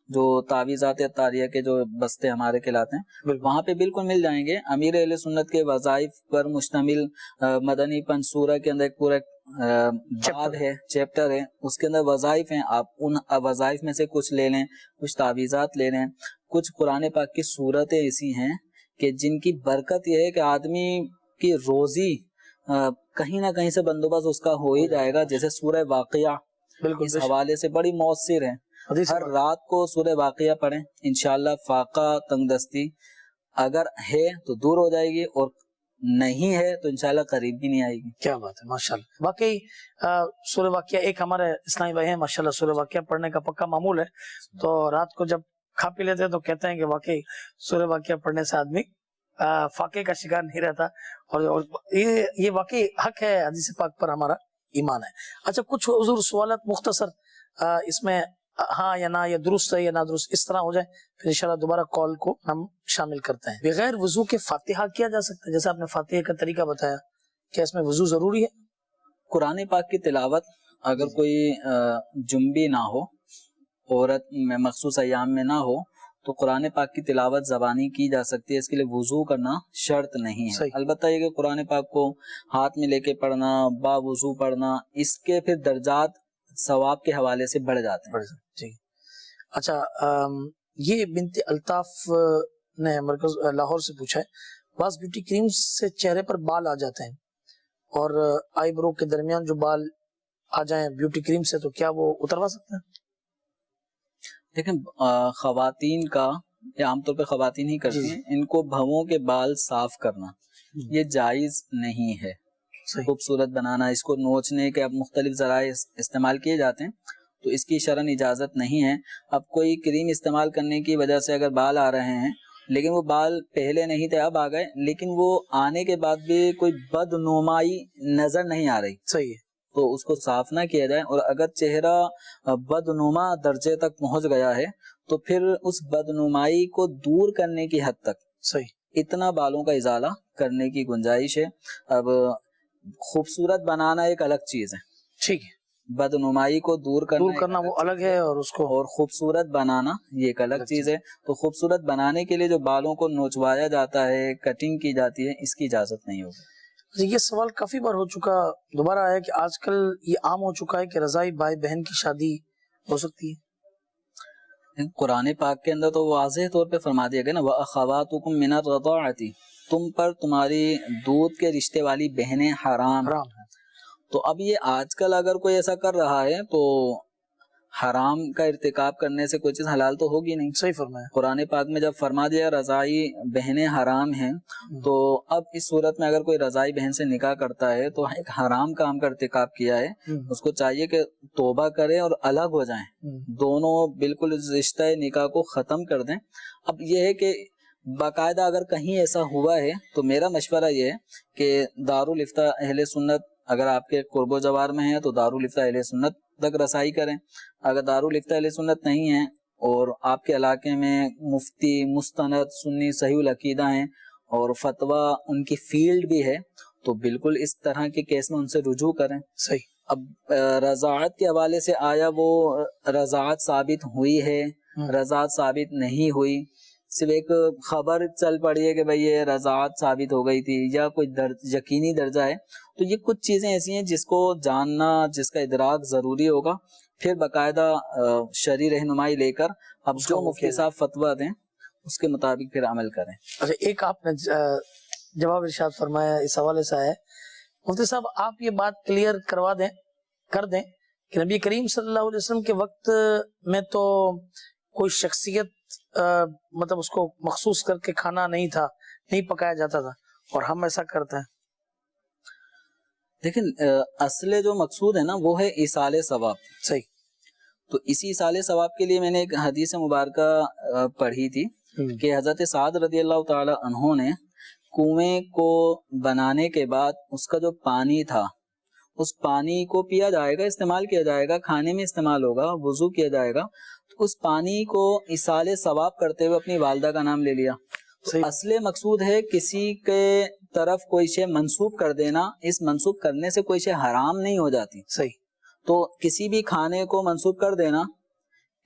S4: جو تعویذات اطاریہ کے جو بستے ہمارے کہلاتے ہیں، وہاں پہ بالکل مل جائیں گے. امیر اہل سنت کے وظائف پر مشتمل مدنی پنصورہ کے اندر ایک پورا باب ہے، چیپٹر ہے، اس کے اندر وظائف ہیں. آپ ان وظائف میں سے کچھ لے لیں، کچھ تعویذات لے لیں. کچھ قرآن پاک کی صورتیں ایسی ہیں کہ جن کی برکت یہ ہے کہ آدمی کی روزی کہیں نہ کہیں سے بندوبست اس کا ہو ہی جائے گا. جیسے سورہ واقعہ اس حوالے سے بڑی مؤثر ہے. ہر رات کو سورہ واقعہ پڑھیں، انشاءاللہ فاقہ تنگ دستی اگر ہے تو دور ہو جائے گی، اور نہیں ہے تو انشاءاللہ قریب بھی نہیں آئے گی.
S2: کیا بات ہے، ماشاءاللہ. واقعی سورہ واقعہ، ایک ہمارے اسلامی بھائی ہیں ماشاءاللہ سورہ واقعہ پڑھنے کا پکا معمول ہے. تو رات کو جب کھا پی لیتے ہیں تو کہتے ہیں کہ واقعی سورہ واقعہ پڑھنے سے آدمی فاقے کا شکار نہیں رہتا. اور یہ واقعی حق ہے، حدیث پاک پر ہمارا ایمان ہے. اچھا، کچھ حضور سوالات مختصر اس میں ہاں یا نہ، یا درست ہے یا نہ درست، اس طرح ہو جائے، پھر انشاءاللہ دوبارہ کال کو ہم شامل کرتے ہیں. بغیر وضو کے فاتحہ کیا جا سکتا ہے؟ جیسے آپ نے فاتحہ کا طریقہ بتایا، کیا اس میں وضو ضروری ہے؟
S4: قرآن پاک کی تلاوت اگر کوئی جنبی نہ ہو، عورت میں مخصوص ایام میں نہ ہو، تو قرآن پاک کی تلاوت زبانی کی جا سکتی ہے. اس کے لیے وضو کرنا شرط نہیں ہے. البتہ یہ کہ قرآن پاک کو ہاتھ میں لے کے پڑھنا، با وضو پڑھنا، اس کے پھر درجات ثواب کے حوالے سے بڑھ جاتے ہیں.
S2: جی. اچھا، یہ بنت الطاف نے مرکز لاہور سے پوچھا ہے، بعض بیوٹی کریم سے چہرے پر بال آ جاتے ہیں اور آئی برو کے درمیان جو بال آ جائیں بیوٹی کریم سے تو کیا وہ اتروا سکتے ہیں؟
S4: لیکن خواتین کا، یا عام طور پہ خواتین ہی کرتی ہیں، ان کو بھووں کے بال صاف کرنا یہ جائز نہیں ہے.
S2: صحیح.
S4: خوبصورت بنانا، اس کو نوچنے کے اب مختلف ذرائع استعمال کیے جاتے ہیں تو اس کی شرعاً اجازت نہیں ہے. اب کوئی کریم استعمال کرنے کی وجہ سے اگر بال آ رہے ہیں، لیکن وہ بال پہلے نہیں تھے اب آ گئے، لیکن وہ آنے کے بعد بھی کوئی بدنمائی نظر نہیں آ رہی،
S2: صحیح ہے.
S4: تو اس کو صاف نہ کیا جائے. اور اگر چہرہ بدنما درجے تک پہنچ گیا ہے تو پھر اس بدنمائی کو دور کرنے کی حد تک
S2: صحیح
S4: اتنا بالوں کا ازالہ کرنے کی گنجائش ہے. اب خوبصورت بنانا ایک الگ چیز ہے،
S2: ٹھیک ہے،
S4: بدنمائی کو دور کرنا
S2: وہ الگ ہے، اور اس کو
S4: اور خوبصورت بنانا یہ ایک الگ چیز ہے. تو خوبصورت بنانے کے لیے جو بالوں کو نوچوایا جاتا ہے، کٹنگ کی جاتی ہے، اس کی اجازت نہیں ہوگی.
S2: یہ سوال کافی بار ہو چکا، دوبارہ آیا کہ آج کل یہ عام ہو چکا ہے کہ رضائی بھائی بہن کی شادی ہو سکتی ہے.
S4: قرآن پاک کے اندر تو واضح طور پہ فرما دیا گیا نا، وَأَخَوَاتُكُم مِّنَ الرَّضَاعَةِ، تم پر تمہاری دودھ کے رشتے والی بہنیں حرام.
S2: ہے.
S4: تو اب یہ آج کل اگر کوئی ایسا کر رہا ہے تو حرام کا ارتکاب کرنے سے کوئی چیز حلال تو ہوگی نہیں.
S2: صحیح فرمایا.
S4: قرآن پاک میں جب فرما دیا رضائی بہنیں حرام ہیں، تو اب اس صورت میں اگر کوئی رضائی بہن سے نکاح کرتا ہے تو ایک حرام کام کا ارتکاب کیا ہے. اس کو چاہیے کہ توبہ کرے اور الگ ہو جائیں، دونوں بالکل رشتہ نکاح کو ختم کر دیں. اب یہ ہے کہ باقاعدہ اگر کہیں ایسا ہوا ہے تو میرا مشورہ یہ ہے کہ دارالافتاء اہل سنت اگر آپ کے قرب و جوار میں ہیں تو دارالافتاء اہل سنت تک رسائی کریں. اگر دارالافتاء اہل سنت نہیں ہیں اور آپ کے علاقے میں مفتی مستند سنی صحیح العقیدہ ہیں اور فتویٰ ان کی فیلڈ بھی ہے تو بالکل اس طرح کے کیس میں ان سے رجوع کریں.
S2: صحیح.
S4: اب رضاعت کے حوالے سے آیا وہ رضاعت ثابت ہوئی ہے، رضاعت ثابت نہیں ہوئی، صرف ایک خبر چل پڑی ہے کہ بھئی یہ رضاعت ثابت ہو گئی تھی یا کوئی یقینی درجہ ہے. تو یہ کچھ چیزیں ایسی ہیں جس کو جاننا، جس کا ادراک ضروری ہوگا، پھر باقاعدہ شرعی رہنمائی لے کر اب جو مفتی صاحب فتویٰ دیں اس کے مطابق پھر عمل کریں.
S2: اچھا، ایک آپ نے جواب ارشاد فرمایا اس حوالے سے ہے، مفتی صاحب آپ یہ بات کلیئر کر دیں کہ نبی کریم صلی اللہ علیہ وسلم کے وقت میں تو کوئی شخصیت مطلب اس کو مخصوص کر کے کھانا نہیں تھا، نہیں پکایا جاتا تھا، اور ہم ایسا کرتے ہیں.
S4: لیکن اصل جو مقصود ہے نا وہ ہے ایصال ثواب.
S2: صحیح.
S4: تو اسی ایصال ثواب کے لیے میں نے ایک حدیث مبارکہ پڑھی تھی کہ حضرت سعد رضی اللہ تعالی عنہ نے کنویں کو بنانے کے بعد اس کا جو پانی تھا اس پانی کو پیا جائے گا، استعمال کیا جائے گا، کھانے میں استعمال ہوگا، وضو کیا جائے گا، تو اس پانی کو ایصال ثواب کرتے ہوئے اپنی والدہ کا نام لے لیا. اصل مقصود ہے کسی کے طرف کوئی شے منسوب کر دینا، اس منسوب کرنے سے کوئی شے حرام نہیں ہو جاتی.
S2: صحیح.
S4: تو کسی بھی کھانے کو منسوب کر دینا،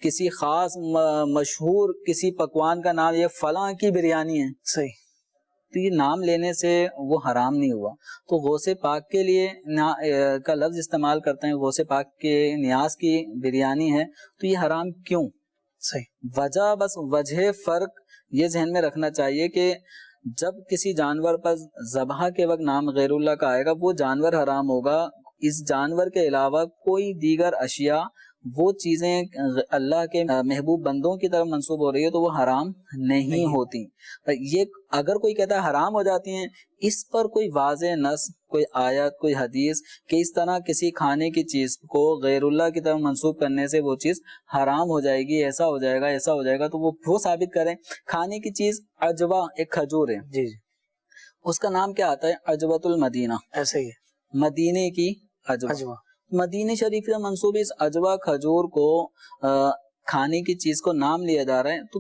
S4: کسی خاص مشہور کسی پکوان کا نام، یہ فلاں کی بریانی ہے،
S2: صحیح،
S4: تو یہ نام لینے سے وہ حرام نہیں ہوا. تو غوث پاک کے لیے کا لفظ استعمال کرتے ہیں، غوث پاک کے نیاز کی بریانی ہے، تو یہ حرام کیوں؟
S2: صحیح.
S4: وجہ بس وجہ فرق یہ ذہن میں رکھنا چاہیے کہ جب کسی جانور پر ذبح کے وقت نام غیر اللہ کا آئے گا وہ جانور حرام ہوگا. اس جانور کے علاوہ کوئی دیگر اشیاء وہ چیزیں اللہ کے محبوب بندوں کی طرف منسوب ہو رہی ہے تو وہ حرام نہیں ہوتی. یہ اگر کوئی کہتا ہے حرام ہو جاتی ہیں، اس پر کوئی واضح نص، کوئی آیت، کوئی حدیث کہ اس طرح کسی کھانے کی چیز کو غیر اللہ کی طرف منسوب کرنے سے وہ چیز حرام ہو جائے گی، ایسا ہو جائے گا، ایسا ہو جائے گا، تو وہ ثابت کریں. کھانے کی چیز عجوہ ایک کھجور ہے،
S2: جی جی،
S4: اس کا نام کیا آتا ہے؟ عجوۃ المدینہ.
S2: ایسے ہی ہے،
S4: مدینے کی عجوہ. مدینہ شریف سے منسوب اس عجوہ کھجور کو کھانے کی چیز کو نام لیا جا رہا ہے، تو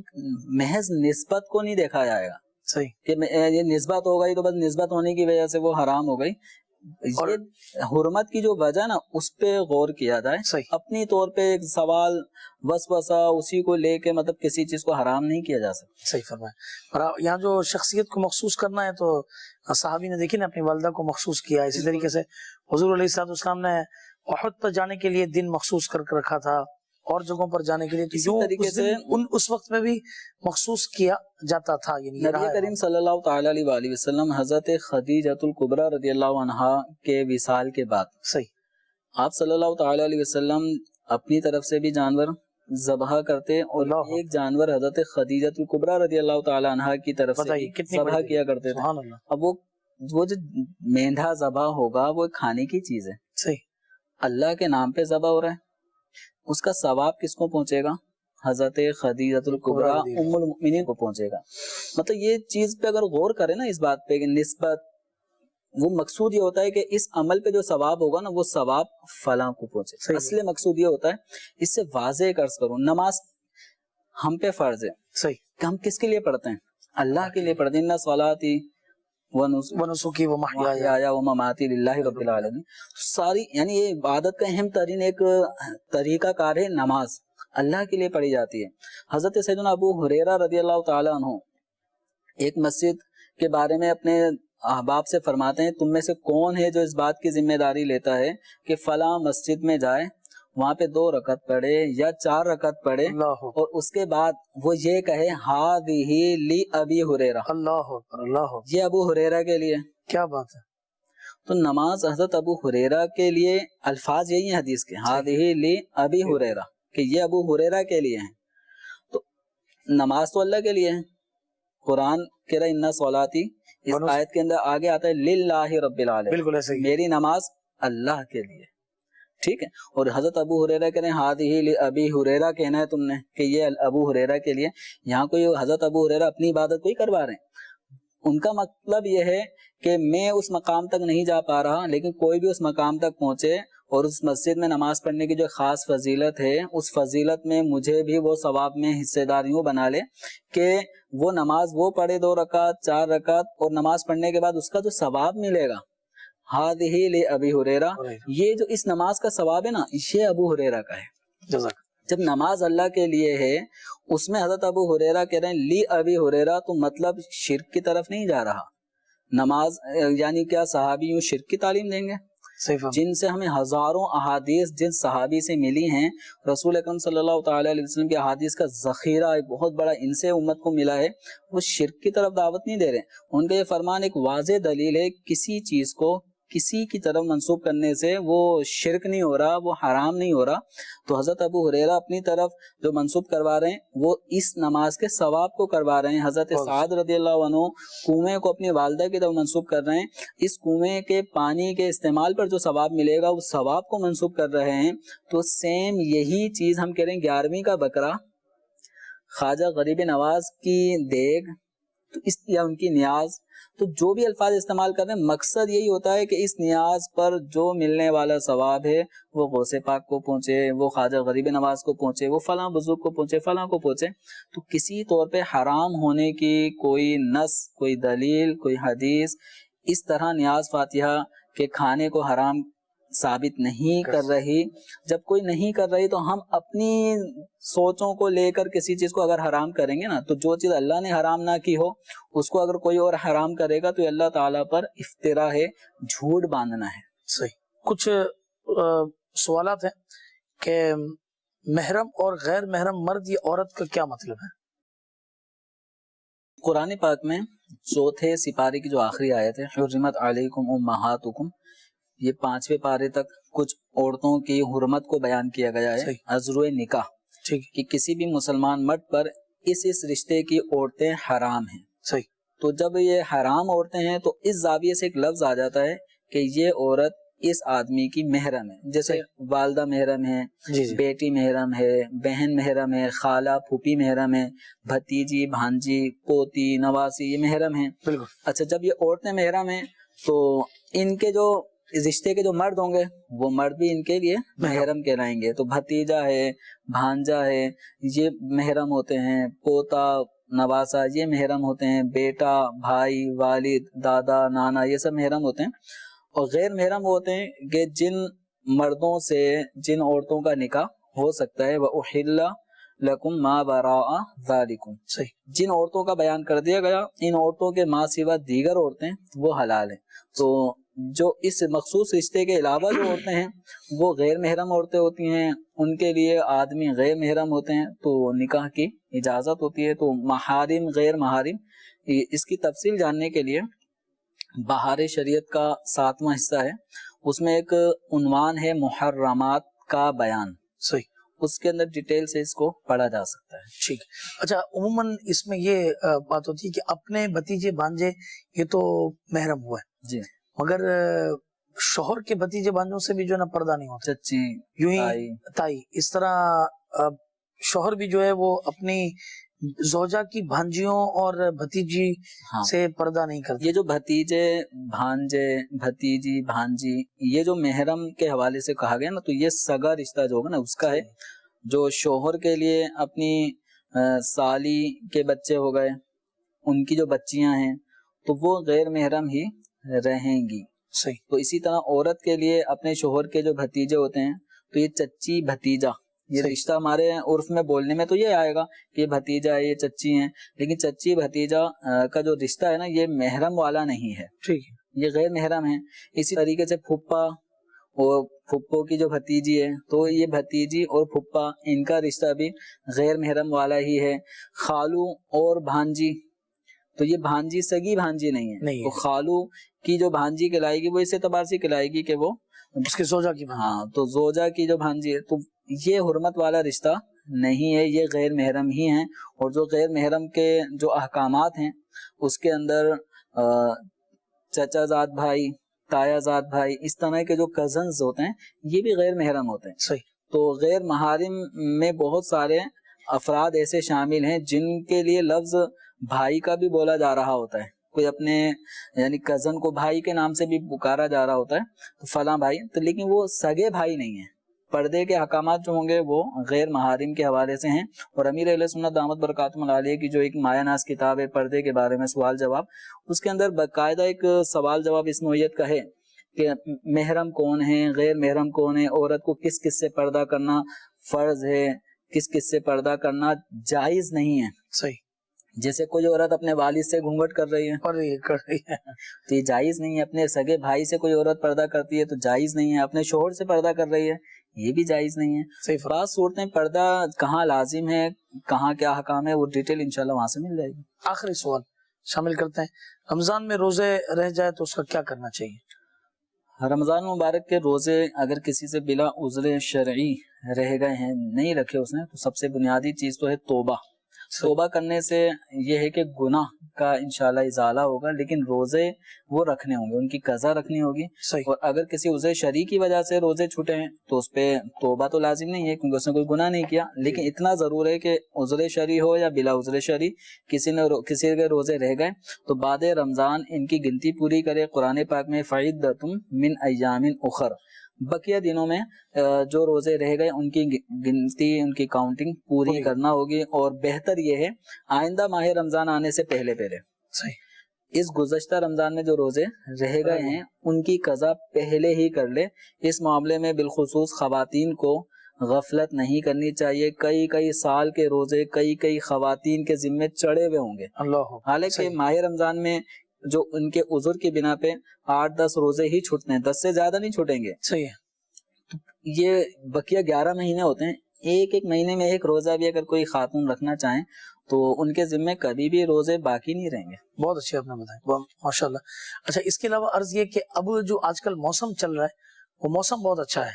S4: محض نسبت کو نہیں دیکھا جائے گا.
S2: صحیح،
S4: کہ یہ نسبت ہو گئی تو بس نسبت ہونے کی وجہ سے وہ حرام ہو گئی. یہ حرمت کی جو وجہ نا اس پہ غور کیا جائے.
S2: صحیح.
S4: اپنی طور پہ ایک سوال وسوسہ اسی کو لے کے مطلب کسی چیز کو حرام نہیں کیا جا سکتا.
S2: صحیح فرمایا. اور یہاں جو شخصیت کو مخصوص کرنا ہے تو صحابی نے دیکھی نا اپنی والدہ کو مخصوص کیا. اسی طریقے سے حضور علیہ الصلوۃ والسلام نے احد پر جانے کے لیے دن مخصوص کر کے رکھا تھا، اور جگہوں پر جانے کے لیے
S4: اسی طریقے سے
S2: اس وقت میں بھی مخصوص کیا جاتا تھا. یعنی
S4: نبی کریم صلی اللہ تعالی علیہ وآلہ وسلم حضرت خدیجہ الکبریٰ رضی اللہ عنہا کے وصال کے بعد
S2: صحیح
S4: آپ صلی اللہ تعالی علیہ وسلم اپنی طرف سے بھی جانور ذبح کرتے اور ایک جانور حضرت خدیجہ الکبریٰ رضی اللہ تعالی عنہا کی طرف سے ذبح کیا کرتے تھے. اب وہ جو مینڈھا ذبح ہوگا وہ کھانے کی چیز ہے,
S2: صحیح,
S4: اللہ کے نام پہ ذبح ہو رہا ہے, اس کا ثواب کس کو پہنچے گا؟ حضرت خدیجہ الکبریٰ ام المؤمنین کو پہنچے گا. مطلب یہ چیز پہ اگر غور کریں نا اس بات پہ کہ نسبت, وہ مقصود یہ ہوتا ہے کہ اس عمل پہ جو ثواب ہوگا نا وہ ثواب فلاں کو پہنچے. اصل مقصود یہ ہوتا ہے, اس سے واضح عرض کروں, نماز ہم پہ فرض ہے,
S2: صحیح,
S4: کہ ہم کس کے لیے پڑھتے ہیں؟ اللہ کے لیے پڑھتے ہیں. ان صلاتی
S2: ونسکی
S4: ومحیایا ومماتی للہ رب العالمین. ساری یعنی یہ عبادت کا اہم ترین ایک طریقہ کار ہے نماز, اللہ کے لیے پڑھی جاتی ہے. حضرت سیدنا ابو ہریرہ رضی اللہ تعالی عنہ ایک مسجد کے بارے میں اپنے احباب سے فرماتے ہیں, تم میں سے کون ہے جو اس بات کی ذمہ داری لیتا ہے کہ فلاں مسجد میں جائے, وہاں پہ 2 رکعت پڑھے یا 4 رکعت پڑھے, اور اس کے بعد وہ یہ کہے ہذہ لی ابی ہریرہ,
S2: اللہ, یہ
S4: ابو ہریرہ کے لیے.
S2: کیا بات ہے.
S4: تو نماز حضرت ابو ہریرہ کے لیے, الفاظ یہی ہیں حدیث کے, ہذہ لی ابی ہریرہ, کہ یہ ابو ہریرہ کے لیے ہیں. تو نماز تو اللہ کے لیے ہے. قرآن کہہ رہا ہے ان صلاتی, اس آیت کے اندر آگے آتا ہے للہ رب العالمین,
S2: بالکل ایسے ہی,
S4: میری نماز اللہ کے لیے, ٹھیک ہے. اور حضرت ابو ہریرہ کہہ رہے ہیں ہذہ لی ابی ہریرہ, کہنا ہے تم نے کہ یہ ابو ہریرہ کے لیے. یہاں کوئی حضرت ابو ہریرہ اپنی عبادت کو ہی کروا رہے ہیں. ان کا مطلب یہ ہے کہ میں اس مقام تک نہیں جا پا رہا, لیکن کوئی بھی اس مقام تک پہنچے اور اس مسجد میں نماز پڑھنے کی جو خاص فضیلت ہے, اس فضیلت میں مجھے بھی وہ ثواب میں حصے دار یوں بنا لے کہ وہ نماز وہ پڑھے 2 رکعت 4 رکعت, اور نماز پڑھنے کے بعد اس کا جو ثواب ملے گا ہذہ لی ابی ہریرہ, یہ جو اس نماز کا ثواب ہے نا, یہ ابو ہریرہ کا ہے. جب نماز اللہ کے لیے ہے, اس میں حضرت ابو ہریرہ کہہ رہے ہیں لی ابی ہریرہ, تو مطلب شرک کی طرف نہیں جا رہا. نماز یعنی کیا صحابی یوں شرک کی تعلیم دیں گے؟ جن سے ہمیں ہزاروں احادیث جن صحابی سے ملی ہیں, رسول اکرم صلی اللہ تعالی علیہ وسلم کی احادیث کا ذخیرہ ایک بہت بڑا ان سے امت کو ملا ہے, وہ شرک کی طرف دعوت نہیں دے رہے. ان کا یہ فرمان ایک واضح دلیل ہے, کسی چیز کو کسی کی طرف منسوب کرنے سے وہ شرک نہیں ہو رہا, وہ حرام نہیں ہو رہا. تو حضرت ابو ہریرہ اپنی طرف جو منسوب کروا رہے ہیں وہ اس نماز کے ثواب کو کروا رہے ہیں. حضرت سعد رضی اللہ عنہ کنویں کو اپنی والدہ کی طرف منسوب کر رہے ہیں, اس کنویں کے پانی کے استعمال پر جو ثواب ملے گا اس ثواب کو منسوب کر رہے ہیں. تو سیم یہی چیز ہم کہہ رہے ہیں 11ویں کا بکرا, خواجہ غریب نواز کی دیگ, تو اس یا ان کی نیاز, تو جو بھی الفاظ استعمال کر رہے ہیں مقصد یہی ہوتا ہے کہ اس نیاز پر جو ملنے والا ثواب ہے وہ غوث پاک کو پہنچے, وہ خواجہ غریب نواز کو پہنچے, وہ فلاں بزرگ کو پہنچے, فلاں کو پہنچے. تو کسی طور پہ حرام ہونے کی کوئی نص, کوئی دلیل, کوئی حدیث اس طرح نیاز فاتحہ کے کھانے کو حرام ثابت نہیں کر رہی. جب کوئی نہیں کر رہی تو ہم اپنی سوچوں کو لے کر کسی چیز کو اگر حرام کریں گے نا, تو جو چیز اللہ نے حرام نہ کی ہو اس کو اگر کوئی اور حرام کرے گا تو اللہ تعالیٰ پر افترا ہے, جھوٹ باندھنا ہے.
S2: صحیح. کچھ سوالات ہیں کہ محرم اور غیر محرم مرد یا عورت کا کیا مطلب ہے؟
S4: قرآن پاک میں 4 سپارے کی جو آخری آیت ہے, حرمت علیکم امہاتکم, یہ 5ویں پارے تک کچھ عورتوں کی حرمت کو بیان کیا گیا ہے. عذر نکاح, کہ کسی بھی مسلمان مرد پر اس رشتے کی عورتیں حرام ہیں.
S2: صحیح.
S4: تو جب یہ حرام عورتیں ہیں تو اس زاویے سے ایک لفظ آ جاتا ہے کہ یہ عورت اس آدمی کی محرم ہے. جیسے والدہ محرم ہے, بیٹی محرم ہے, بہن محرم ہے, خالہ پھوپھی محرم ہے, بھتیجی بھانجی پوتی نواسی یہ محرم ہیں. اچھا, جب یہ عورتیں محرم ہیں تو ان کے جو رشتے کے جو مرد ہوں گے وہ مرد بھی ان کے لیے محرم کہلائیں گے. تو بھتیجا ہے, بھانجا ہے, یہ محرم ہوتے ہیں. پوتا نواسا یہ محرم ہوتے ہیں. بیٹا, بھائی, والد, دادا, نانا یہ سب محرم ہوتے ہیں. اور غیر محرم ہوتے ہیں کہ جن مردوں سے جن عورتوں کا نکاح ہو سکتا ہے. وَأُحِلَّ لَكُمْ مَا وَرَاءَ ذَلِكُمْ, جن عورتوں کا بیان کر دیا گیا, ان عورتوں کے ماں سوا دیگر عورتیں وہ حلال ہیں. تو جو اس مخصوص رشتے کے علاوہ جو عورتیں ہیں وہ غیر محرم عورتیں ہوتی ہیں, ان کے لیے آدمی غیر محرم ہوتے ہیں تو نکاح کی اجازت ہوتی ہے. تو محارم غیر محارم, اس کی تفصیل جاننے کے لیے بہار شریعت کا 7واں حصہ ہے, اس میں ایک عنوان ہے محرمات کا بیان،
S2: صحیح،
S4: اس کے اندر ڈیٹیل سے اس کو پڑھا جا سکتا ہے.
S2: ٹھیک. اچھا، عموماً اس میں یہ بات ہوتی ہے کہ اپنے بھتیجے بھانجے یہ تو محرم ہوئے،
S4: جی،
S2: مگر شوہر کے بھتیجے بھانجوں سے بھی جو ہے نا پردہ نہیں ہوتا،
S4: چچی،
S2: یوں ہی
S4: تائی،
S2: تائی، اس طرح شوہر بھی جو ہے وہ اپنی زوجہ کی بھانجیوں اور بھتیجی
S4: ہاں،
S2: سے پردہ نہیں کرتے.
S4: یہ جو بھتیجے، بھانجے، بھتیجی، بھانجی، یہ جو محرم کے حوالے سے کہا گیا نا، تو یہ سگا رشتہ جو ہوگا نا اس کا ہے. جو شوہر کے لیے اپنی سالی کے بچے ہو گئے، ان کی جو بچیاں ہیں تو وہ غیر محرم ہی رہیں گی.
S2: صحیح.
S4: تو اسی طرح عورت کے لیے اپنے شوہر کے جو بھتیجے ہوتے ہیں تو یہ چچی بھتیجا، یہ
S2: صحیح.
S4: رشتہ ہمارے عرف میں بولنے میں تو یہ آئے گا کہ یہ بھتیجا ہے، یہ چچی ہیں، لیکن چچی بھتیجا کا جو رشتہ ہے نا یہ محرم والا نہیں ہے،
S2: ٹھیک ہے.
S4: یہ غیر محرم ہے. اسی طریقے سے پھپھا اور پھپھو کی جو بھتیجی ہے تو یہ بھتیجی اور پھپھا ان کا رشتہ بھی غیر محرم والا ہی ہے. خالو اور بھانجی، تو یہ بھانجی سگی بھانجی نہیں ہے، تو خالو کی جو بھانجی کہلائے گی وہ اس اعتبار سے کہلائے گی کہ وہ
S2: اس کے زوجہ کی بھانجی.
S4: ہاں، تو زوجہ کی جو بھانجی ہے تو یہ حرمت والا رشتہ نہیں ہے، یہ غیر محرم ہی ہیں. اور جو غیر محرم کے جو احکامات ہیں اس کے اندر چچا زاد بھائی، تایا زاد بھائی، اس طرح کے جو کزنز ہوتے ہیں یہ بھی غیر محرم ہوتے ہیں.
S2: صحیح.
S4: تو غیر محارم میں بہت سارے افراد ایسے شامل ہیں جن کے لیے لفظ بھائی کا بھی بولا جا رہا ہوتا ہے. کوئی اپنے یعنی کزن کو بھائی کے نام سے بھی پکارا جا رہا ہوتا ہے، تو فلاں بھائی، تو لیکن وہ سگے بھائی نہیں ہیں. پردے کے احکامات جو ہوں گے وہ غیر محارم کے حوالے سے ہیں. اور امیر اہل سنت دامت برکاتہم العالیہ کی جو ایک مایہ ناز کتاب ہے پردے کے بارے میں سوال جواب، اس کے اندر باقاعدہ ایک سوال جواب اس نوعیت کا ہے کہ محرم کون ہے، غیر محرم کون ہے، عورت کو کس کس سے پردہ کرنا فرض ہے، کس کس سے پردہ کرنا جائز نہیں ہے.
S2: صحیح.
S4: جیسے کوئی عورت اپنے والد سے گھونگھٹ کر رہی ہے
S2: اور یہ کر رہی ہے
S4: تو یہ جائز نہیں ہے. اپنے سگے بھائی سے کوئی عورت پردہ کرتی ہے تو جائز نہیں ہے. اپنے شوہر سے پردہ کر رہی ہے یہ بھی جائز نہیں ہے.
S2: صحیح.
S4: بعض صورتیں پردہ کہاں لازم ہے، کہاں کیا حکام ہے، وہ ڈیٹیل انشاءاللہ وہاں سے مل جائے گی.
S2: آخری سوال شامل کرتے ہیں، رمضان میں روزے رہ جائے تو اس کا کیا کرنا چاہیے؟
S4: رمضان مبارک کے روزے اگر کسی سے بلا عذر شرعی رہ گئے ہیں، نہیں رکھے اس نے، تو سب سے بنیادی چیز تو ہے توبہ. توبہ کرنے سے یہ ہے کہ گناہ کا انشاءاللہ ازالہ ہوگا، لیکن روزے وہ رکھنے ہوں گے، ان کی قضا رکھنی ہوگی.
S2: صحیح.
S4: اور اگر کسی عذر شرعی کی وجہ سے روزے چھوٹے ہیں تو اس پہ توبہ تو لازم نہیں ہے کیونکہ اس نے کوئی گناہ نہیں کیا، لیکن اتنا ضرور ہے کہ عذر شرعی ہو یا بلا عذر شرعی کسی کے روزے رہ گئے تو بعد رمضان ان کی گنتی پوری کرے. قرآن پاک میں فعدۃ من ایام اخر، بقیہ دنوں میں جو روزے رہ گئے ان کی گنتی، ان کی کاؤنٹنگ پوری کرنا ہوگی. اور بہتر یہ ہے آئندہ ماہ رمضان آنے سے پہلے
S2: صحیح.
S4: اس گزشتہ رمضان میں جو روزے رہ گئے ہیں ان کی قضا پہلے ہی کر لے. اس معاملے میں بالخصوص خواتین کو غفلت نہیں کرنی چاہیے. کئی سال کے روزے کئی خواتین کے ذمے چڑھے ہوئے ہوں گے،
S2: اللہ.
S4: حالانکہ ماہ رمضان میں جو ان کے عذر کی بنا پہ 8-10 روزے ہی چھوٹتے ہیں، 10 سے زیادہ نہیں چھوٹیں گے.
S2: صحیح ہے.
S4: یہ بقیہ 11 مہینے ہوتے ہیں، ایک مہینے میں ایک روزہ بھی اگر کوئی خاتون رکھنا چاہیں تو ان کے ذمے کبھی بھی روزے باقی نہیں رہیں گے.
S2: بہت اچھے آپ نے بتایا، ماشاء اللہ. اچھا، اس کے علاوہ عرض یہ کہ اب جو آج کل موسم چل رہا ہے وہ موسم بہت اچھا ہے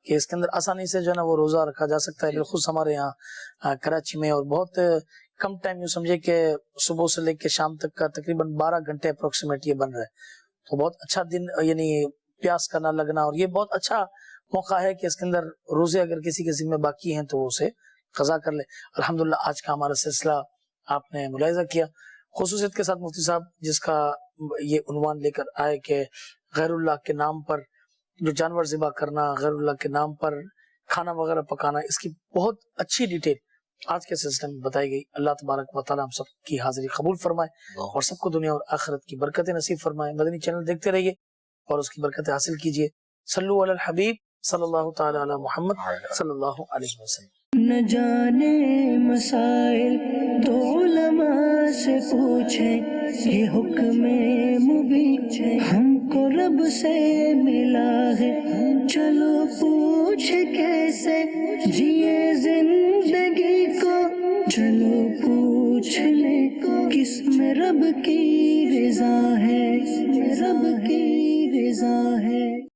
S2: کہ اس کے اندر آسانی سے جو ہے نا وہ روزہ رکھا جا سکتا ہے. بالخصوص ہمارے یہاں کراچی میں، اور بہت کم ٹائم یوں سمجھے کہ صبح سے لے کے شام تک کا تقریباً 12 گھنٹے اپروکسیمیٹ یہ بن رہا ہے. تو بہت اچھا دن، یعنی پیاس کا نہ لگنا، اور یہ بہت اچھا موقع ہے کہ اس کے اندر روزے اگر کسی کے ذمہ باقی ہیں تو وہ اسے قضا کر لے. الحمدللہ آج کا ہمارا سلسلہ آپ نے ملاحظہ کیا خصوصیت کے ساتھ مفتی صاحب، جس کا یہ عنوان لے کر آئے کہ غیر اللہ کے نام پر جو جانور ذبح کرنا، غیر اللہ کے نام پر کھانا وغیرہ پکانا، اس کی بہت اچھی ڈیٹیل آج کے سلسلے میں بتائی گئی. اللہ تبارک و تعالی ہم سب کی حاضری قبول فرمائے اور سب کو دنیا اور آخرت کی برکتیں نصیب فرمائے. مدنی چینل دیکھتے رہیے اور اس کی برکتیں حاصل کیجیے. صلو علی الحبیب صلی اللہ تعالی علی محمد صلی اللہ علیہ وسلم.
S1: نہ جانے مسائل تو علماء سے پوچھیں، یہ حکم مبین ہم کو رب سے ملا ہے. چلو پوچھ کیسے جیے زندگی کو، چلو پوچھ لے کس میں رب کی رضا